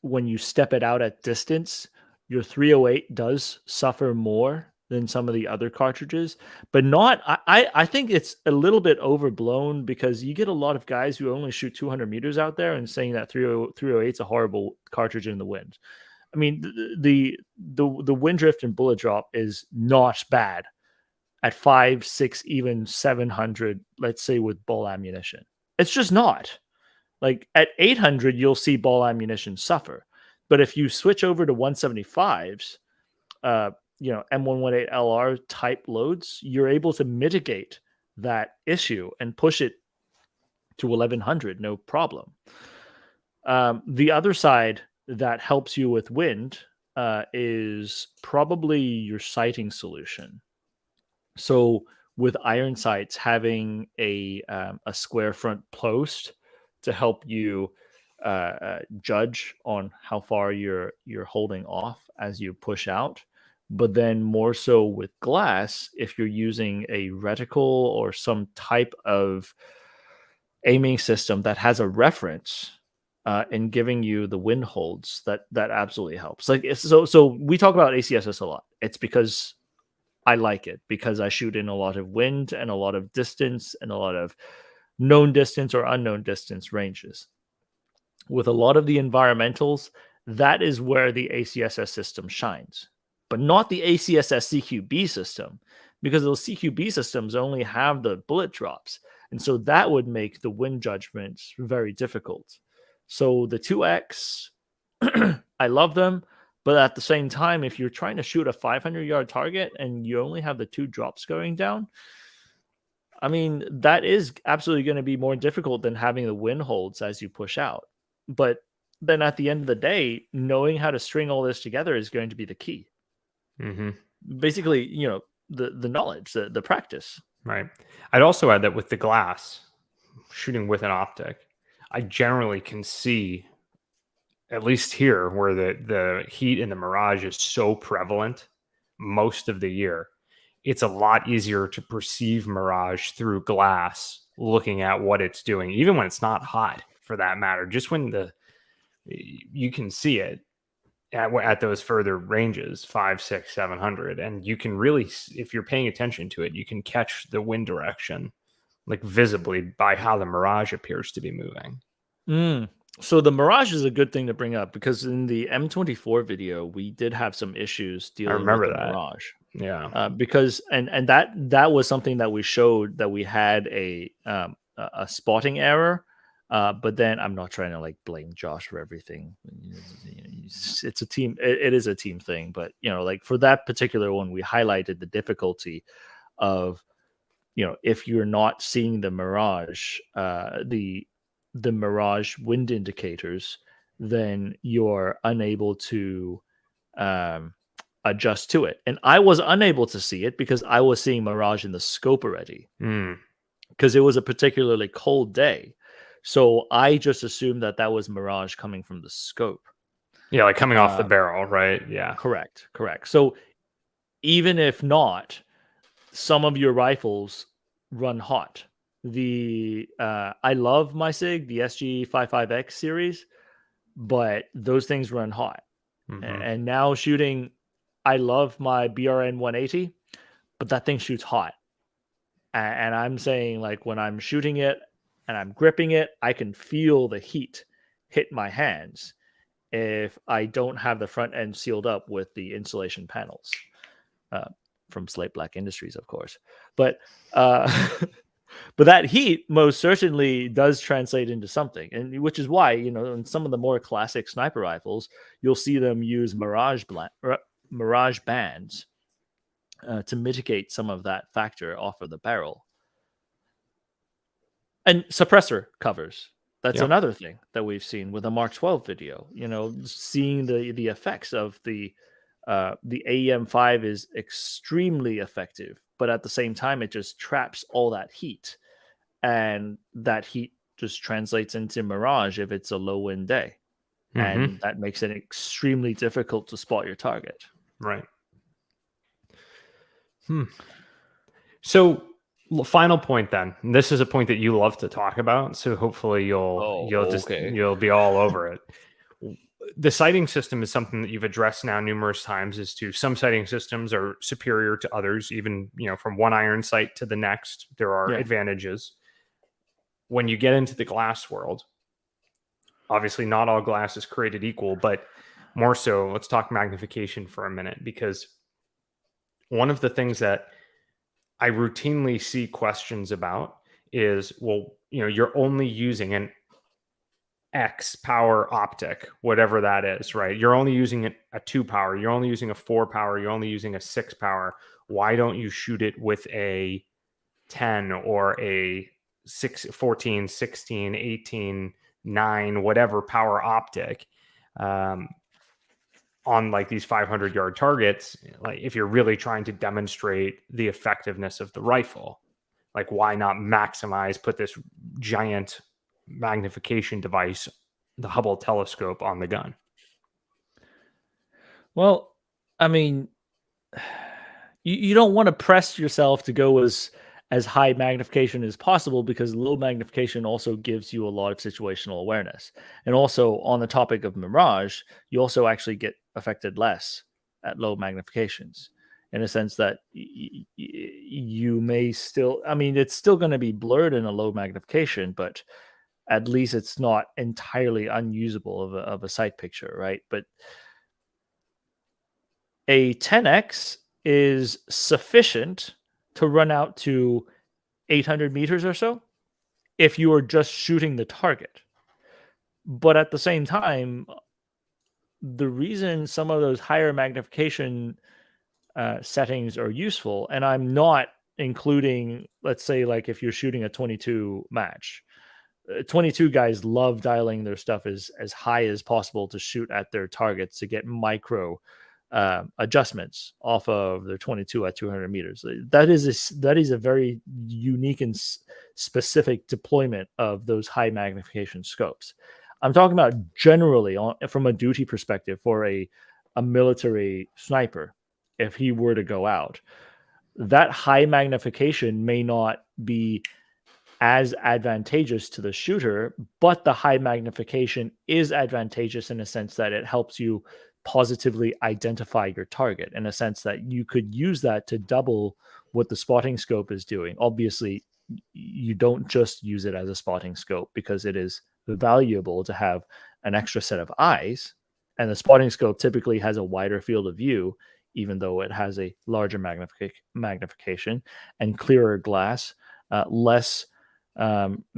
when you step it out at distance, your 308 does suffer more than some of the other cartridges, but not. I think it's a little bit overblown, because you get a lot of guys who only shoot 200 meters out there and saying that 308 is a horrible cartridge in the wind. I mean, the wind drift and bullet drop is not bad at 5, 6, even 700, let's say, with ball ammunition. It's just not. Like at 800, you'll see ball ammunition suffer. But if you switch over to 175s, M118 LR type loads, you're able to mitigate that issue and push it to 1100, no problem. The other side that helps you with wind is probably your sighting solution. So with iron sights, having a square front post to help you judge on how far you're holding off as you push out. But then more so with glass, if you're using a reticle or some type of aiming system that has a reference in giving you the wind holds, that absolutely helps. Like so we talk about ACSS a lot. It's because I like it, because I shoot in a lot of wind and a lot of distance and a lot of known distance or unknown distance ranges. With a lot of the environmentals, that is where the ACSS system shines, but not the ACSS CQB system, because those CQB systems only have the bullet drops. And so that would make the wind judgments very difficult. So the 2X, I love them. But at the same time, if you're trying to shoot a 500-yard target and you only have the 2 drops going down, I mean, that is absolutely going to be more difficult than having the wind holds as you push out. But then at the end of the day, knowing how to string all this together is going to be the key. Mm-hmm. Basically, the knowledge, the practice. Right. I'd also add that with the glass, shooting with an optic, I generally can see, at least here, where the heat in the Mirage is so prevalent most of the year, it's a lot easier to perceive Mirage through glass, looking at what it's doing, even when it's not hot, for that matter. Just when you can see it at those further ranges, 500, 600, 700, and you can really, if you're paying attention to it, you can catch the wind direction, like visibly, by how the Mirage appears to be moving. So the Mirage is a good thing to bring up, because in the M24 video, we did have some issues dealing with the Mirage. Yeah. Because and that was something that we showed, that we had a spotting error. But then I'm not trying to like blame Josh for everything. It's a team. It is a team thing. But like for that particular one, we highlighted the difficulty of if you're not seeing the Mirage, the Mirage wind indicators, then you're unable to adjust to it. And I was unable to see it because I was seeing Mirage in the scope already, because it was a particularly cold day. So I just assumed that was Mirage coming from the scope. Yeah, like coming off the barrel, right? Yeah. Correct. So even if not, some of your rifles run hot. I love my SIG, the SG55X series, but those things run hot. And now shooting, I love my BRN 180, but that thing shoots hot. And I'm saying, like, when I'm shooting it and I'm gripping it, I can feel the heat hit my hands if I don't have the front end sealed up with the insulation panels from Slate Black Industries, of course. But but that heat most certainly does translate into something, and which is why in some of the more classic sniper rifles, you'll see them use Mirage bands to mitigate some of that factor off of the barrel. And suppressor covers. That's another thing that we've seen with the Mark 12 video. Seeing the effects of the AEM5 is extremely effective, but at the same time, it just traps all that heat, and that heat just translates into Mirage if it's a low wind day, and that makes it extremely difficult to spot your target. Right. So, final point then. And this is a point that you love to talk about, so hopefully you'll be all over it. The sighting system is something that you've addressed now numerous times, as to some sighting systems are superior to others, even from one iron sight to the next, there are advantages. When you get into the glass world, obviously not all glass is created equal, but more so, let's talk magnification for a minute, because one of the things that I routinely see questions about is, well, you're only using an X power optic, whatever that is, right? You're only using a 2 power, you're only using a 4 power, you're only using a 6 power. Why don't you shoot it with a 10 or a 6, 14, 16, 18, 9, whatever power optic on like these 500-yard targets? Like, if you're really trying to demonstrate the effectiveness of the rifle, like, why not maximize, put this giant magnification device, the Hubble telescope, on the gun? Well, I mean, you don't want to press yourself to go as high magnification as possible, because low magnification also gives you a lot of situational awareness. And also, on the topic of Mirage, you also actually get affected less at low magnifications, in a sense that you may still, I mean, it's still going to be blurred in a low magnification, but at least it's not entirely unusable of a sight picture, right? But a 10x is sufficient to run out to 800 meters or so if you are just shooting the target. But at the same time, the reason some of those higher magnification settings are useful, and I'm not including, let's say, like if you're shooting a 22 match, 22 guys love dialing their stuff as high as possible to shoot at their targets to get micro adjustments off of their 22 at 200 meters. That is a very unique and specific deployment of those high magnification scopes. I'm talking about generally from a duty perspective for a military sniper. If he were to go out, that high magnification may not be as advantageous to the shooter, but the high magnification is advantageous in a sense that it helps you positively identify your target, in a sense that you could use that to double what the spotting scope is doing. Obviously, you don't just use it as a spotting scope, because it is valuable to have an extra set of eyes, and the spotting scope typically has a wider field of view, even though it has a larger magnification and clearer glass, less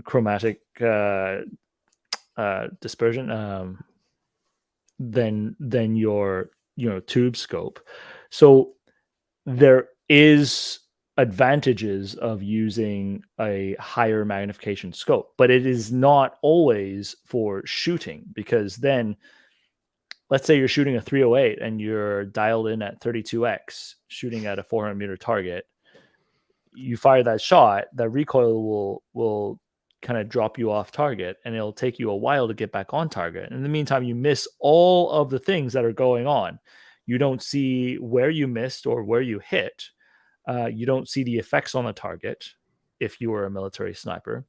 chromatic dispersion than your tube scope. So there is advantages of using a higher magnification scope, but it is not always for shooting, because then let's say you're shooting a 308 and you're dialed in at 32x shooting at a 400 meter target. You fire that shot, that recoil will kind of drop you off target, and it'll take you a while to get back on target. In the meantime, you miss all of the things that are going on. You don't see where you missed or where you hit. You don't see the effects on the target if you were a military sniper.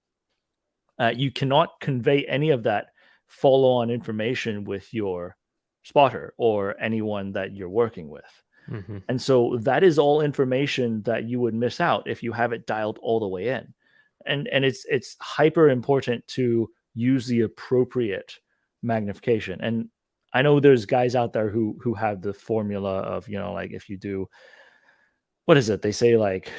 You cannot convey any of that follow-on information with your spotter or anyone that you're working with. Mm-hmm. And so that is all information that you would miss out if you have it dialed all the way in. And it's hyper important to use the appropriate magnification. And I know there's guys out there who have the formula of, like, if you do, what is it? They say like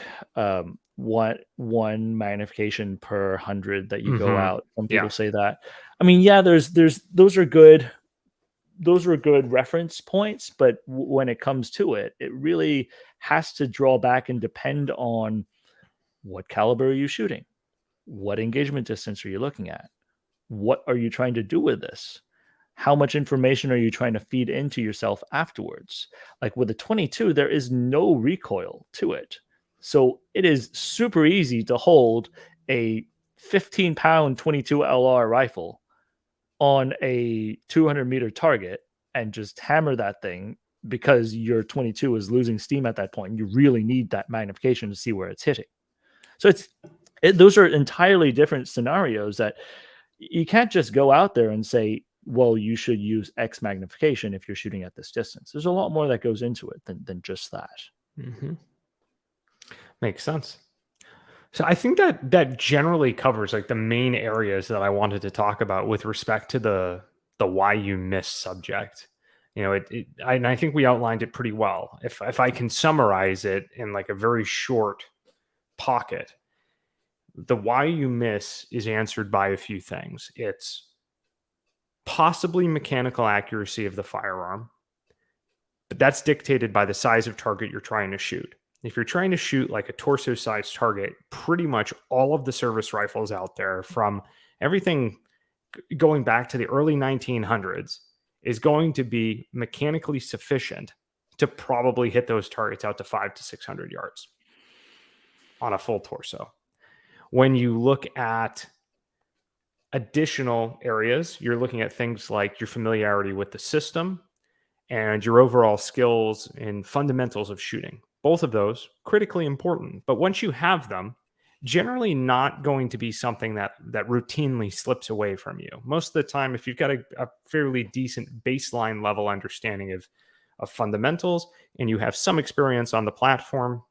one magnification per 100 that you go out. Some people say that. I mean, yeah, there's those are good reference points, but when it comes to it, it really has to draw back and depend on what caliber are you shooting, what engagement distance are you looking at, what are you trying to do with this, how much information are you trying to feed into yourself afterwards. Like with the 22, there is no recoil to it, so it is super easy to hold a 15-pound 22 LR rifle on a 200 meter target and just hammer that thing, because your 22 is losing steam at that point. You really need that magnification to see where it's hitting. So those are entirely different scenarios that you can't just go out there and say, well, you should use X magnification if you're shooting at this distance. There's a lot more that goes into it than just that. Mm-hmm. Makes sense. So I think that generally covers like the main areas that I wanted to talk about with respect to the why you miss subject. And I think we outlined it pretty well. If I can summarize it in like a very short pocket, the why you miss is answered by a few things. It's possibly mechanical accuracy of the firearm, but that's dictated by the size of target you're trying to shoot. If you're trying to shoot like a torso-sized target, pretty much all of the service rifles out there, from everything going back to the early 1900s, is going to be mechanically sufficient to probably hit those targets out to 500 to 600 yards on a full torso. When you look at additional areas, you're looking at things like your familiarity with the system and your overall skills and fundamentals of shooting. Both of those critically important, but once you have them, generally not going to be something that routinely slips away from you. Most of the time, if you've got a fairly decent baseline level understanding of fundamentals and you have some experience on the platform,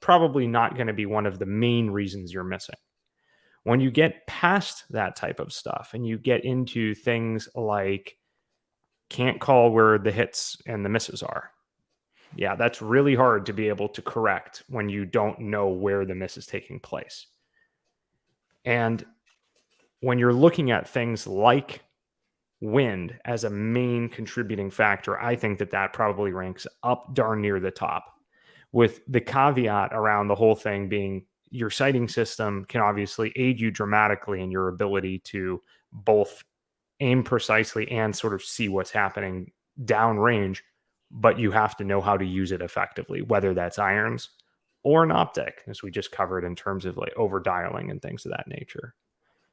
probably not going to be one of the main reasons you're missing. When you get past that type of stuff and you get into things like can't call where the hits and the misses are, yeah, that's really hard to be able to correct when you don't know where the miss is taking place. And when you're looking at things like wind as a main contributing factor, I think that probably ranks up darn near the top, with the caveat around the whole thing being your sighting system can obviously aid you dramatically in your ability to both aim precisely and sort of see what's happening downrange, but you have to know how to use it effectively, whether that's irons or an optic, as we just covered in terms of like over dialing and things of that nature.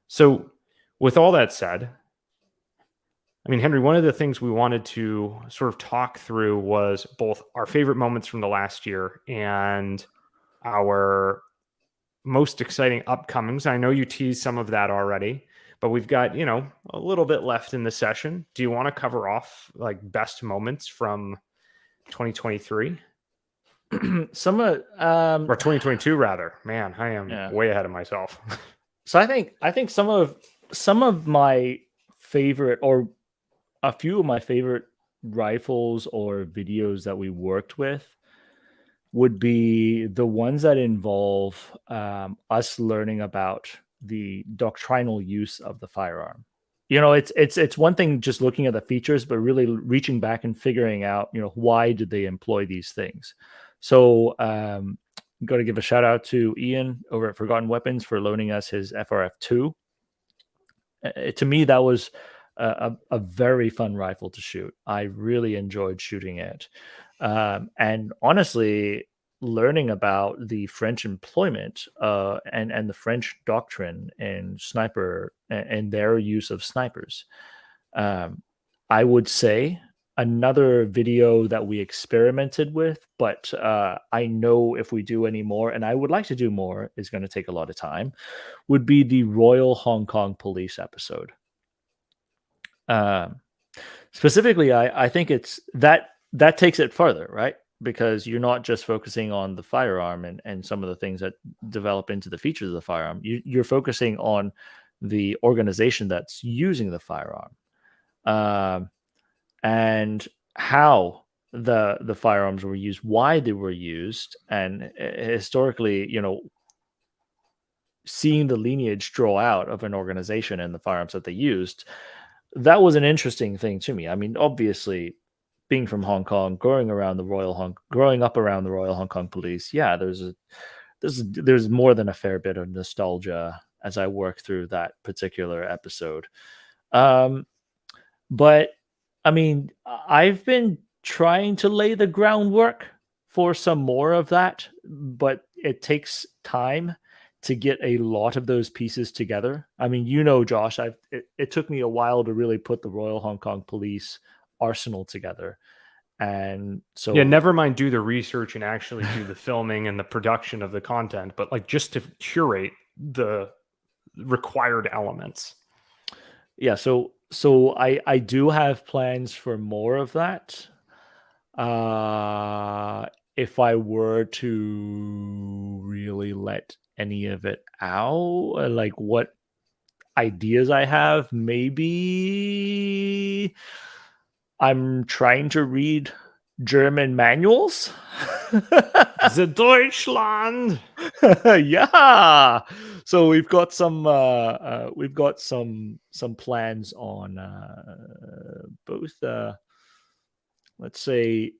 So with all that said, I mean, Henry, one of the things we wanted to sort of talk through was both our favorite moments from the last year and our most exciting upcomings. I know you teased some of that already, but we've got, a little bit left in the session. Do you want to cover off like best moments from 2023? Some of or 2022 rather. Man, I am way ahead of myself. So I think some of my favorite, or a few of my favorite rifles or videos that we worked with would be the ones that involve us learning about the doctrinal use of the firearm. It's one thing just looking at the features, but really reaching back and figuring out, why did they employ these things? So I'm going to give a shout out to Ian over at Forgotten Weapons for loaning us his FRF2. To me, that was a very fun rifle to shoot. I really enjoyed shooting it. And honestly, learning about the French employment and the French doctrine and sniper and their use of snipers. I would say another video that we experimented with, but I know if we do any more, and I would like to do more, is going to take a lot of time, would be the Royal Hong Kong Police episode. Specifically, I think it's that takes it further, right? Because you're not just focusing on the firearm and some of the things that develop into the features of the firearm. You're focusing on the organization that's using the firearm, and how the firearms were used, why they were used, and historically, seeing the lineage draw out of an organization and the firearms that they used. That was an interesting thing to me. I mean, obviously, being from Hong Kong, growing up around the Royal Hong Kong Police, yeah, there's more than a fair bit of nostalgia as I work through that particular episode. But I mean, I've been trying to lay the groundwork for some more of that, but it takes time to get a lot of those pieces together. I mean, Josh, it took me a while to really put the Royal Hong Kong Police arsenal together. And so, yeah, never mind do the research and actually do the filming and the production of the content, but like just to curate the required elements. Yeah. So I do have plans for more of that. If I were to really let any of it out, like what ideas I have, maybe I'm trying to read German manuals. The Deutschland. Yeah. So we've got some plans on both let's say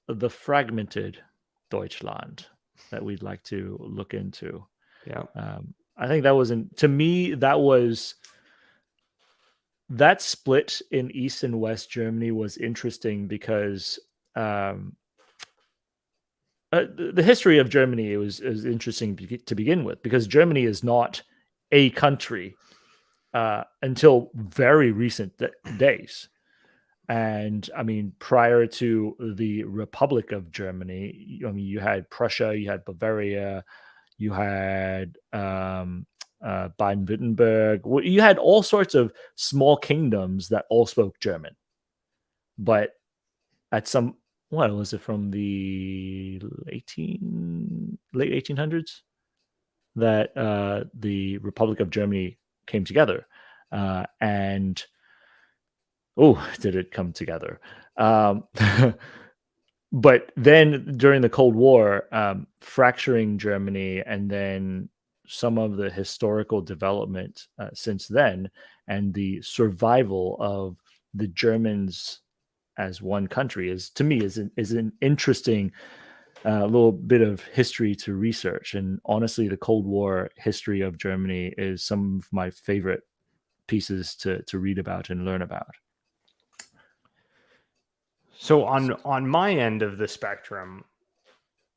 the fragmented Deutschland that we'd like to look into. Yeah. I think that was to me that split in East and West Germany was interesting because the history of Germany is interesting to begin with, because Germany is not a country until very recent days. And I mean, prior to the Republic of Germany, I mean, you had Prussia, you had Bavaria, you had Baden-Württemberg. You had all sorts of small kingdoms that all spoke German. But at some, what was it, from the late 1800s that the Republic of Germany came together. And did it come together? But then during the Cold War, fracturing Germany, and then some of the historical development since then, and the survival of the Germans as one country is, to me, is an interesting little bit of history to research. And honestly, the Cold War history of Germany is some of my favorite pieces to read about and learn about. So on my end of the spectrum,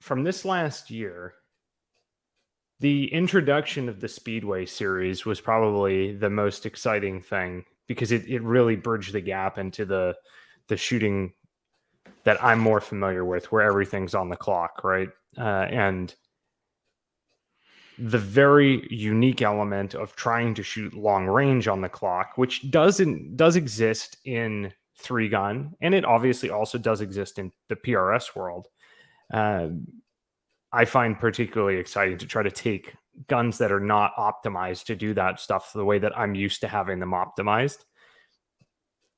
from this last year, the introduction of the Speedway series was probably the most exciting thing, because it really bridged the gap into the shooting that I'm more familiar with, where everything's on the clock, right? And the very unique element of trying to shoot long range on the clock, which does exist in 3-gun, and it obviously also does exist in the PRS world. I find particularly exciting to try to take guns that are not optimized to do that stuff the way that I'm used to having them optimized,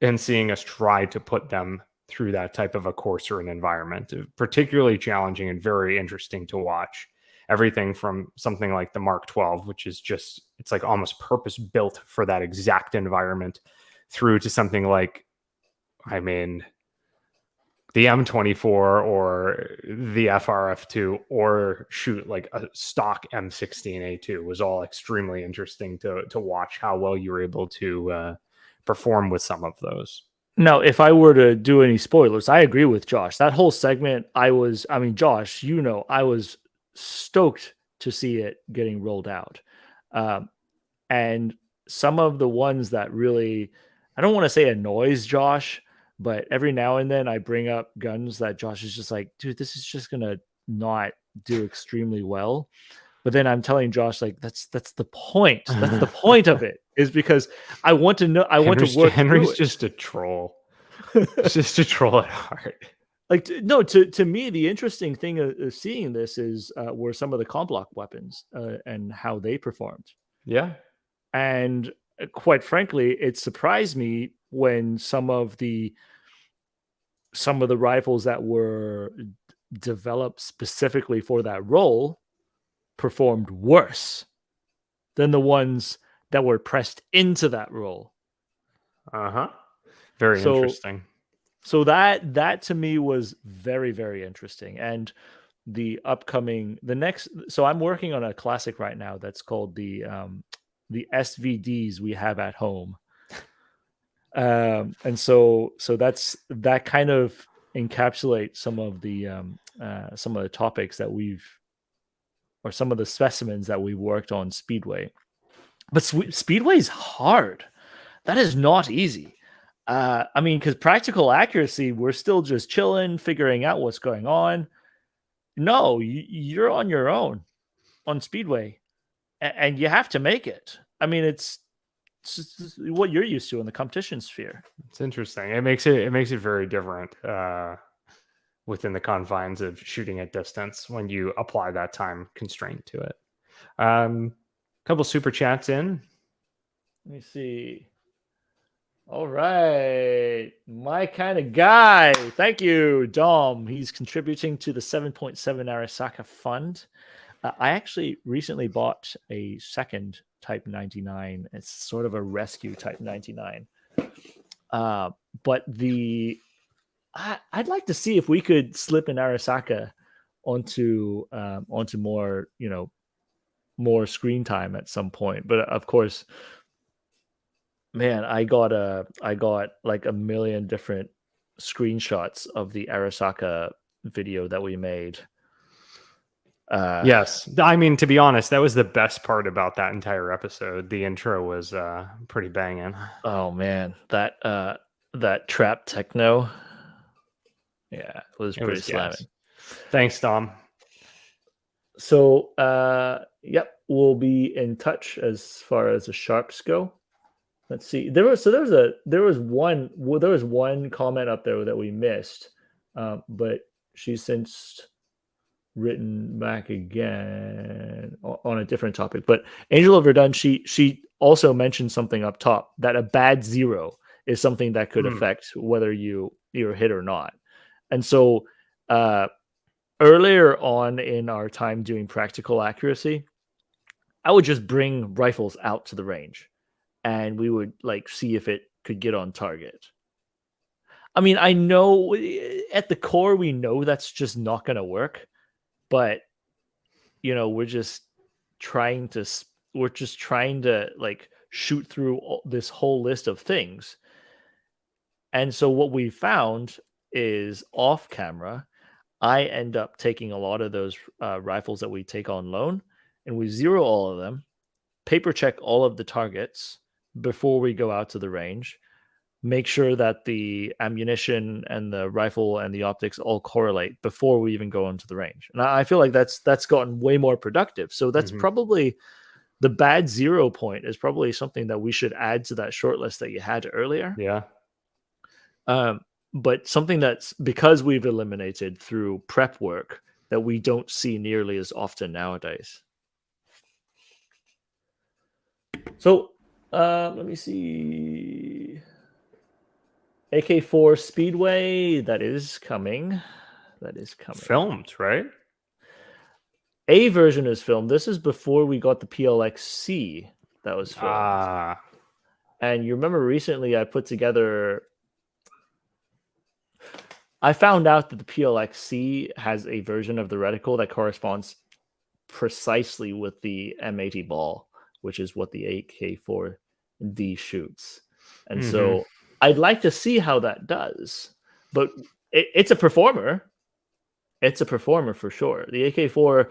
and seeing us try to put them through that type of a course or an environment. Particularly challenging and very interesting to watch. Everything from something like the Mark 12, which is just, it's like almost purpose built for that exact environment, through to something like, I mean, the M24 or the FRF2, or shoot like a stock M16A2, was all extremely interesting to watch how well you were able to perform with some of those. Now, if I were to do any spoilers, I agree with Josh. That whole segment, Josh, I was stoked to see it getting rolled out. And some of the ones that really, I don't want to say annoys Josh, but every now and then I bring up guns that Josh is just like, dude, this is just going to not do extremely well. But then I'm telling Josh, like, that's the point. That's the point of it, is because I want to know. Henry's just a troll. It's just a troll at heart. Like, no, to me, the interesting thing of seeing this is were some of the comp block weapons and how they performed. Yeah. And quite frankly, it surprised me when some of the rifles that were developed specifically for that role performed worse than the ones that were pressed into that role. Very interesting. So that to me was very, very interesting. And so I'm working on a classic right now that's called the SVDs we have at home. And so that kind of encapsulates some of the topics that or some of the specimens that we worked on Speedway. But Speedway is hard. That is not easy. Because practical accuracy, we're still just chilling, figuring out what's going on. No, you're on your own on Speedway, and you have to make it. I mean, it's what you're used to in the competition sphere. It's interesting. It makes it very different within the confines of shooting at distance when you apply that time constraint to it. Couple super chats in. Let me see. All right. My kind of guy. Thank you, Dom. He's contributing to the 7.7 Arasaka Fund. I actually recently bought a second Type 99. It's sort of a rescue Type 99. But I'd like to see if we could slip an Arasaka onto more, more screen time at some point. But of course, man, I got like a million different screenshots of the Arasaka video that we made. Yes, I mean, to be honest, that was the best part about that entire episode. The intro was pretty banging. Oh man, that trap techno, yeah, it was pretty slamming. Gas. Thanks, Dom. So yep, we'll be in touch as far as the sharps go. Let's see. There was one comment up there that we missed, but she's since written back again on a different topic. But Angel of Verdun, she also mentioned something up top, that a bad zero is something that could affect whether you're hit or not. And so earlier on in our time doing practical accuracy, I would just bring rifles out to the range and we would like see if it could get on target. I mean, I know at the core we know that's just not going to work, but we're just trying to like shoot through this whole list of things. And so what we found is off camera, I end up taking a lot of those rifles that we take on loan, and we zero all of them, paper check all of the targets before we go out to the range, make sure that the ammunition and the rifle and the optics all correlate before we even go into the range. And I feel like that's gotten way more productive. So that's probably the bad 0 point is probably something that we should add to that short list that you had earlier. Yeah. But something that's because we've eliminated through prep work that we don't see nearly as often nowadays. So let me see. AK4 Speedway, that is coming. Filmed, right? A version is filmed. This is before we got the PLXC that was filmed. And you remember recently I put together... I found out that the PLXC has a version of the reticle that corresponds precisely with the M80 ball, which is what the AK4D shoots. And so I'd like to see how that does. But it's a performer. It's a performer for sure. The AK4,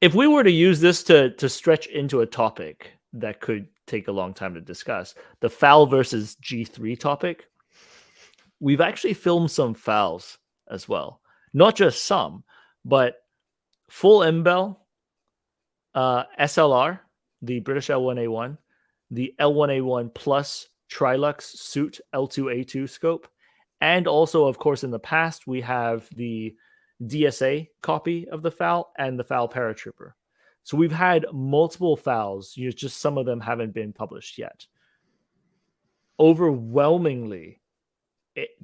if we were to use this to stretch into a topic that could take a long time to discuss, the FAL versus G3 topic, we've actually filmed some FALs as well. Not just some, but full MBEL, SLR, the British L1A1, the L1A1 plus Trilux suit L2A2 scope, and also, of course, in the past, we have the DSA copy of the FAL and the FAL Paratrooper. So we've had multiple FALs, just some of them haven't been published yet. Overwhelmingly,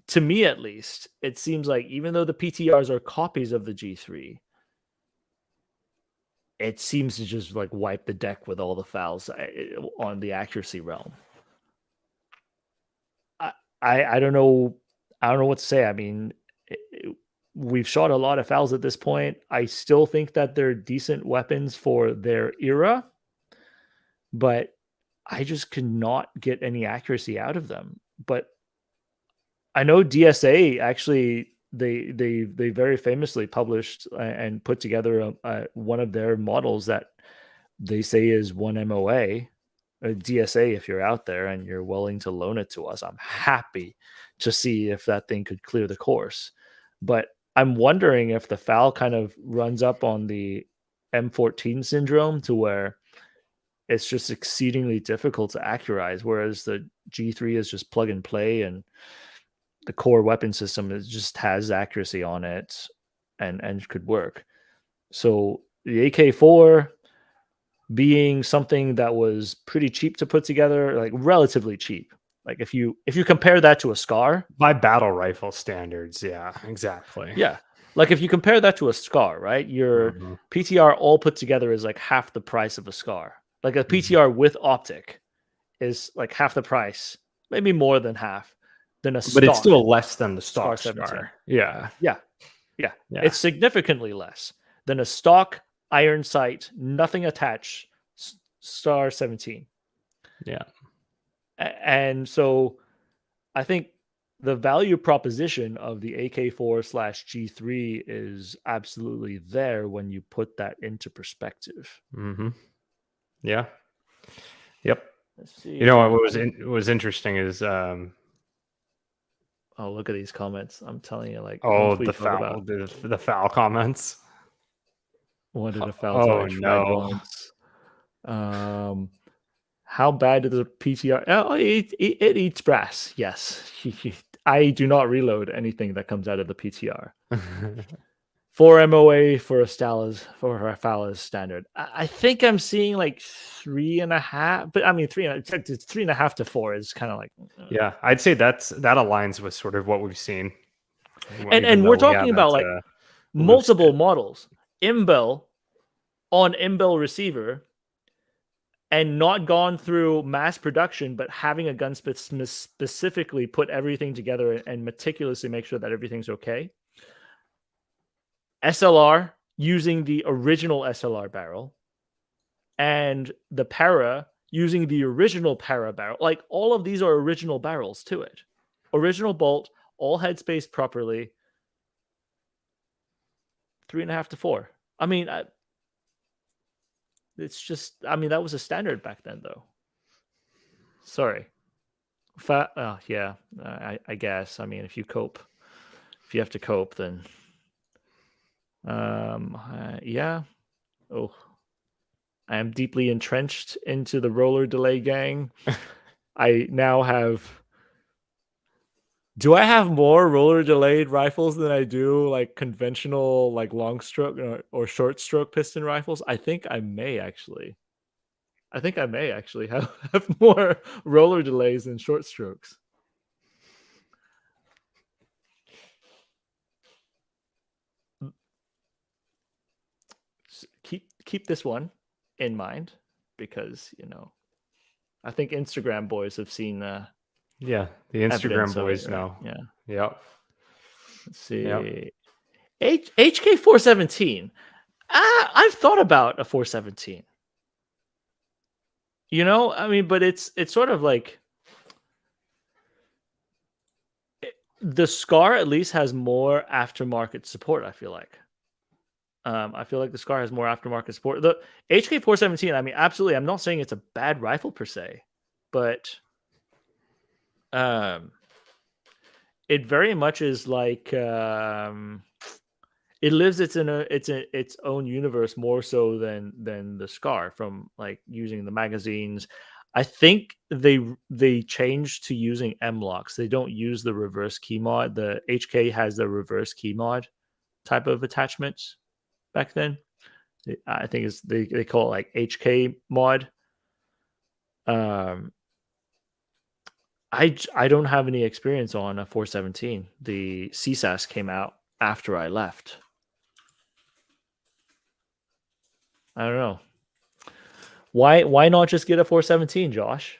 to me at least, it seems like even though the PTRs are copies of the G3, it seems to just like wipe the deck with all the FALs on the accuracy realm. I don't know. I don't know what to say. I mean, we've shot a lot of FALs at this point. I still think that they're decent weapons for their era, but I just could not get any accuracy out of them. But I know DSA actually, they very famously published and put together one of their models that they say is 1 MOA. DSA, if you're out there and you're willing to loan it to us, I'm happy to see if that thing could clear the course. But I'm wondering if the FAL kind of runs up on the M14 syndrome to where it's just exceedingly difficult to accurize, whereas the G3 is just plug and play, and the core weapon system just has accuracy on it and could work. So the AK4 being something that was pretty cheap to put together, like relatively cheap. Like if you compare that to a SCAR by battle rifle standards, yeah, exactly. Yeah, Like if you compare that to a SCAR, right? Your PTR all put together is like half the price of a SCAR. Like a PTR with optic is like half the price, maybe more than half, than a stock. But it's still less than the stock SCAR 17. SCAR. Yeah. Yeah. It's significantly less than a stock iron sight, nothing attached STAR 17. Yeah. And so I think the value proposition of the AK4/G3 is absolutely there when you put that into perspective. Yeah. Yep. Let's see. You know what was interesting is oh, look at these comments. I'm telling you, like, the foul, the foul comments. What did a foul once? How bad is the PTR? Oh, it eats brass. Yes. I do not reload anything that comes out of the PTR. 4 MOA for a foul is standard. I think I'm seeing like 3.5, but I mean 3.5 to 4 is kind of like yeah. I'd say that aligns with sort of what we've seen, and we're talking about like multiple models, Imbel on Imbel receiver, and not gone through mass production, but having a gunsmith specifically put everything together and meticulously make sure that everything's okay. SLR using the original SLR barrel, and the para using the original para barrel. Like all of these are original barrels to it. Original bolt, all headspace properly. 3.5 to 4. I mean, it's just, I mean, that was a standard back then, though. Sorry. Yeah, I guess. I mean, if you have to cope, then yeah. Oh, I am deeply entrenched into the roller delay gang. I now have. Do I have more roller delayed rifles than I do like conventional, like long stroke or short stroke piston rifles? I think I may actually have more roller delays than short strokes. Keep this one in mind, because I think Instagram boys have seen the Instagram boys know. Yeah. Yep. Let's see. Yep. HK 417. I've thought about a 417. I mean, but it's sort of like the SCAR at least has more aftermarket support, I feel like. I feel like the SCAR has more aftermarket support. The HK 417, I mean, absolutely. I'm not saying it's a bad rifle per se, but it very much is like it lives its own universe more so than the SCAR, from like using the magazines. I think they changed to using M-locks. They don't use the reverse key mod. The HK has the reverse key mod type of attachments back then. I think they call it like HK mod. I don't have any experience on a 417. The CSAS came out after I left. I don't know. Why not just get a 417, Josh?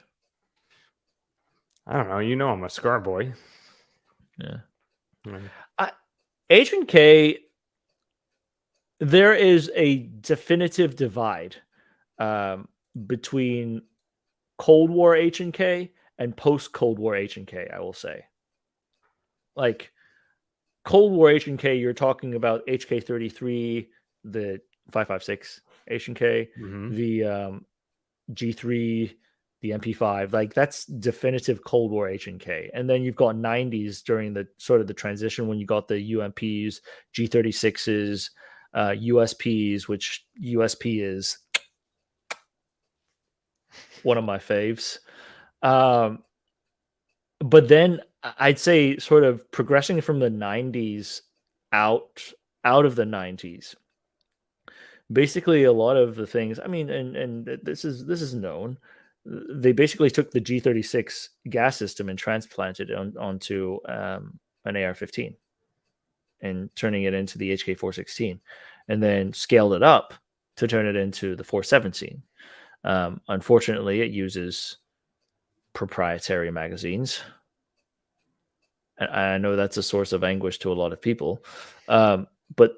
I don't know. I'm a SCAR boy. Yeah. H&K, there is a definitive divide between Cold War H&K and post-Cold War H&K, I will say. Like, Cold War H&K, you're talking about HK33, the 5.56 H&K, the G3, the MP5. Like, that's definitive Cold War H&K. And then you've got 90s during the sort of the transition when you got the UMPs, G36s, USPs, which USP is one of my faves. But then I'd say sort of progressing from the 90s out of the 90s. Basically, a lot of the things, I mean, and this is known. They basically took the G36 gas system and transplanted it onto an AR-15. and turning it into the HK416, and then scaled it up to turn it into the 417. Unfortunately, it uses proprietary magazines. And I know that's a source of anguish to a lot of people. But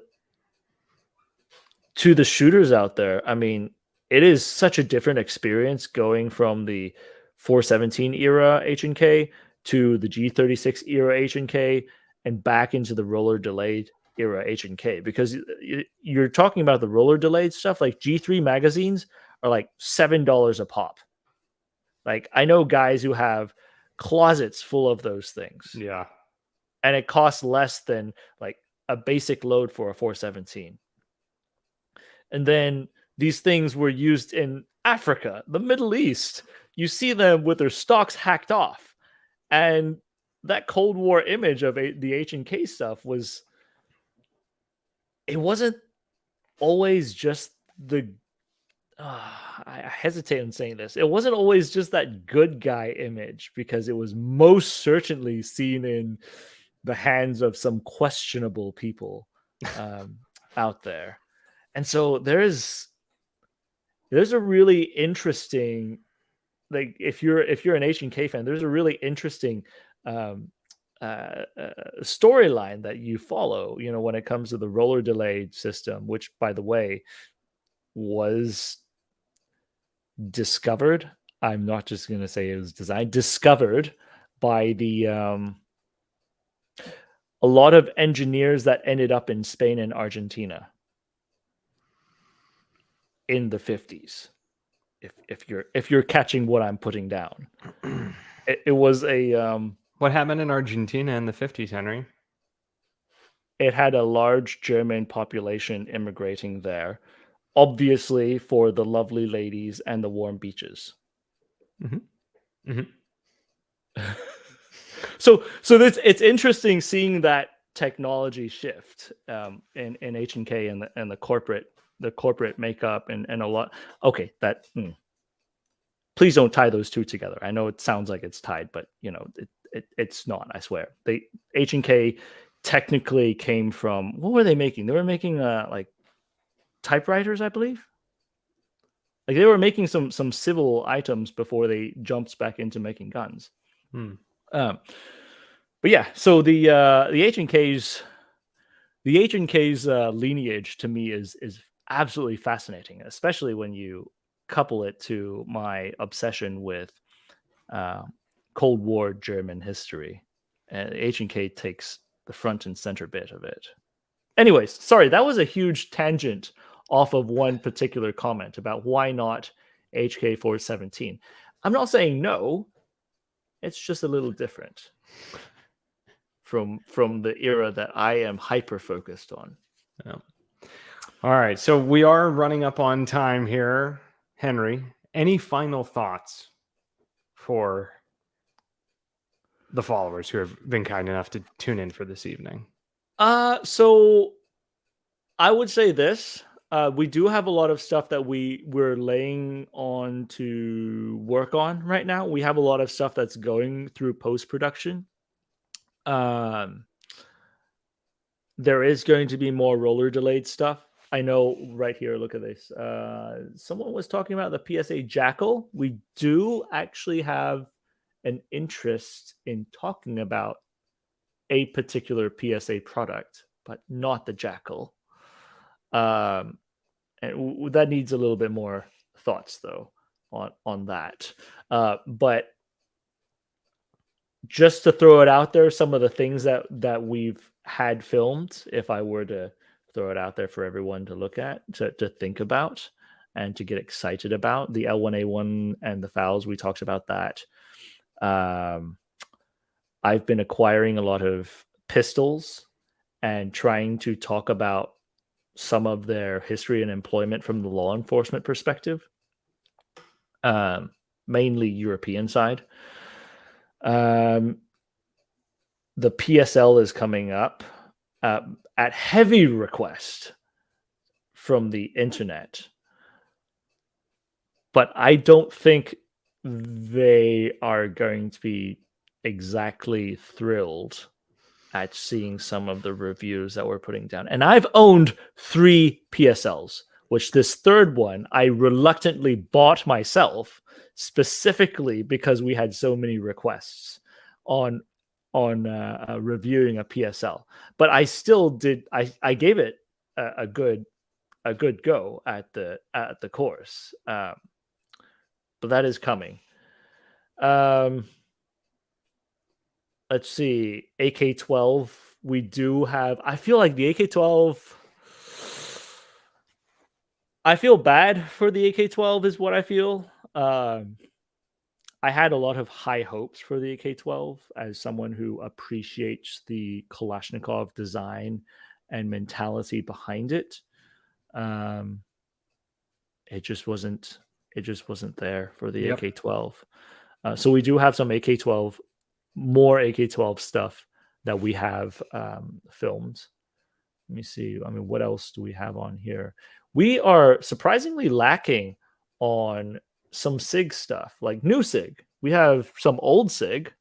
to the shooters out there, I mean, it is such a different experience going from the 417 era H&K to the G36 era H&K and back into the roller delayed era H&K, because you're talking about the roller delayed stuff. Like G3 magazines are like $7 a pop. Like I know guys who have closets full of those things. Yeah. And it costs less than like a basic load for a 417. And then these things were used in Africa, the Middle East. You see them with their stocks hacked off. And that Cold War image of the H&K stuff was, it wasn't always just the, I hesitate in saying this. It wasn't always just that good guy image, because it was most certainly seen in the hands of some questionable people out there. And so there's a really interesting, like if you're an H&K fan, there's a really interesting storyline that you follow, you know, when it comes to the roller delayed system, which by the way was discovered. I'm not just going to say it was designed, discovered by the a lot of engineers that ended up in Spain and Argentina in the 50s. If you're catching what I'm putting down, it was a what happened in Argentina in the 50s, Henry? It had a large German population immigrating there, obviously for the lovely ladies and the warm beaches. Mm-hmm. Mm-hmm. So it's interesting seeing that technology shift in H&K and the corporate makeup and a lot. Okay, that please don't tie those two together. I know it sounds like it's tied, but you know it's not. I swear. H&K technically came from, what were they making? They were making like typewriters, I believe. Like they were making some civil items before they jumped back into making guns. But yeah, so the H&K's lineage to me is absolutely fascinating, especially when you couple it to my obsession with Cold War German history. And H&K takes the front and center bit of it. Anyways, sorry, that was a huge tangent off of one particular comment about why not HK417. I'm not saying no. It's just a little different from the era that I am hyper focused on. Yeah. All right, so we are running up on time here, Henry. Any final thoughts for the followers who have been kind enough to tune in for this evening? So I would say this. We do have a lot of stuff that we're laying on to work on right now. We have a lot of stuff that's going through post-production. There is going to be more roller delayed stuff. I know right here, look at this. Someone was talking about the PSA Jackal. We do actually have an interest in talking about a particular PSA product, but not the Jackal. And that needs a little bit more thoughts though on that. But just to throw it out there, some of the things that we've had filmed, if I were to throw it out there for everyone to look at, to think about and to get excited about, the L1A1 and the fouls, we talked about that. I've been acquiring a lot of pistols and trying to talk about some of their history and employment from the law enforcement perspective, mainly European side. The PSL is coming up at heavy request from the internet, but I don't think they are going to be exactly thrilled at seeing some of the reviews that we're putting down. And I've owned 3 PSLs, which this third one I reluctantly bought myself specifically because we had so many requests on reviewing a PSL. But I still did. I gave it a good go at the course. But that is coming. Let's see, AK-12. We do have. I feel like the AK-12. I feel bad for the AK-12 is what I feel. I had a lot of high hopes for the AK-12 as someone who appreciates the Kalashnikov design and mentality behind it. It just wasn't there for the AK-12. So we do have some more AK-12 stuff that we have filmed. Let me see. I mean, what else do we have on here? We are surprisingly lacking on some SIG stuff, like new SIG. We have some old SIG,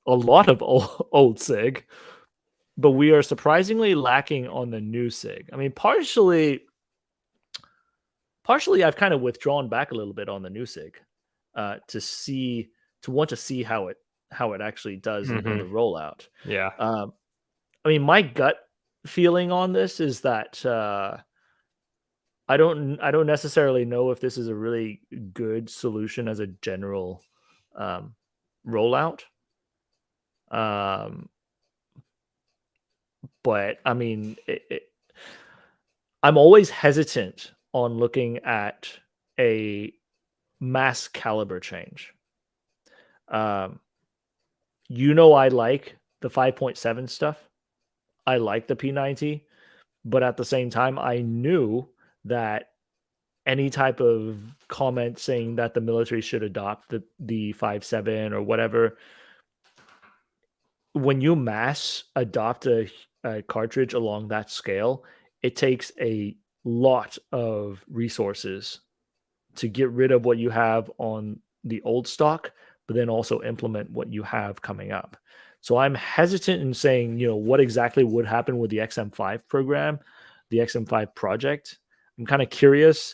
a lot of old SIG, but we are surprisingly lacking on the new SIG. I mean, partially I've kind of withdrawn back a little bit on the new SIG to want to see how it actually does in the rollout. Yeah. I mean, my gut feeling on this is that I don't necessarily know if this is a really good solution as a general rollout. But I mean, I'm always hesitant on looking at a mass caliber change. I like the 5.7 stuff. I like the P90, but at the same time, I knew that any type of comment saying that the military should adopt the 5.7 or whatever, when you mass adopt a cartridge along that scale, it takes a lot of resources to get rid of what you have on the old stock, but then also implement what you have coming up. So I'm hesitant in saying, what exactly would happen with the XM5 program, the XM5 project. I'm kind of curious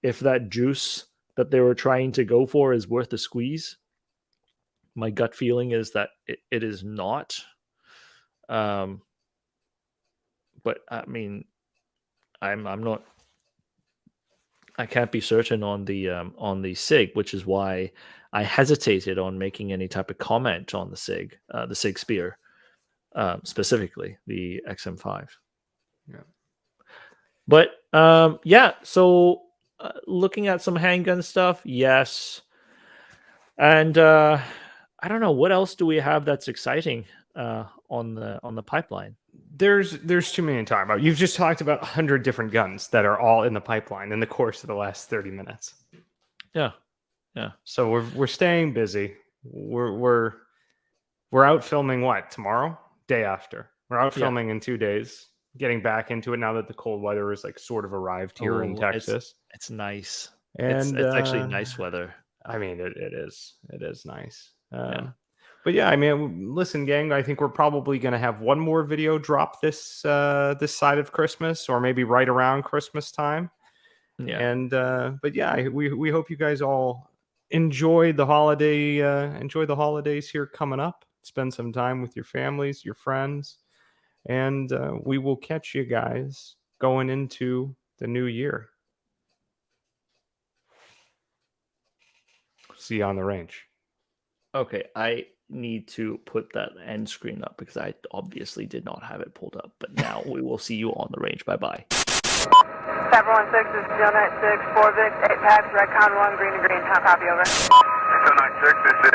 if that juice that they were trying to go for is worth the squeeze. My gut feeling is that it is not. But I mean, I'm not. I can't be certain on the SIG, which is why I hesitated on making any type of comment on the SIG Spear, specifically the XM5. Yeah. But so looking at some handgun stuff, yes. And I don't know, what else do we have that's exciting on the pipeline? There's too many to talk about. You've just talked about 100 different guns that are all in the pipeline in the course of the last 30 minutes. Yeah. So we're staying busy. We're out filming tomorrow? Day after. We're out filming in 2 days. Getting back into it now that the cold weather is sort of arrived here in Texas. It's nice. And it's actually nice weather. I mean, it is. It is nice. But yeah, I mean, listen, gang, I think we're probably going to have one more video drop this side of Christmas, or maybe right around Christmas time. Yeah. And but yeah, we hope you guys all enjoy the holidays here coming up. Spend some time with your families, your friends, and we will catch you guys going into the new year. See you on the range. Okay, I need to put that end screen up because I obviously did not have it pulled up. But now we will see you on the range. Bye-bye. 716, this is 096, 4 Vic, 8 packs, red con 1, green to green. How copy, over? 096, this is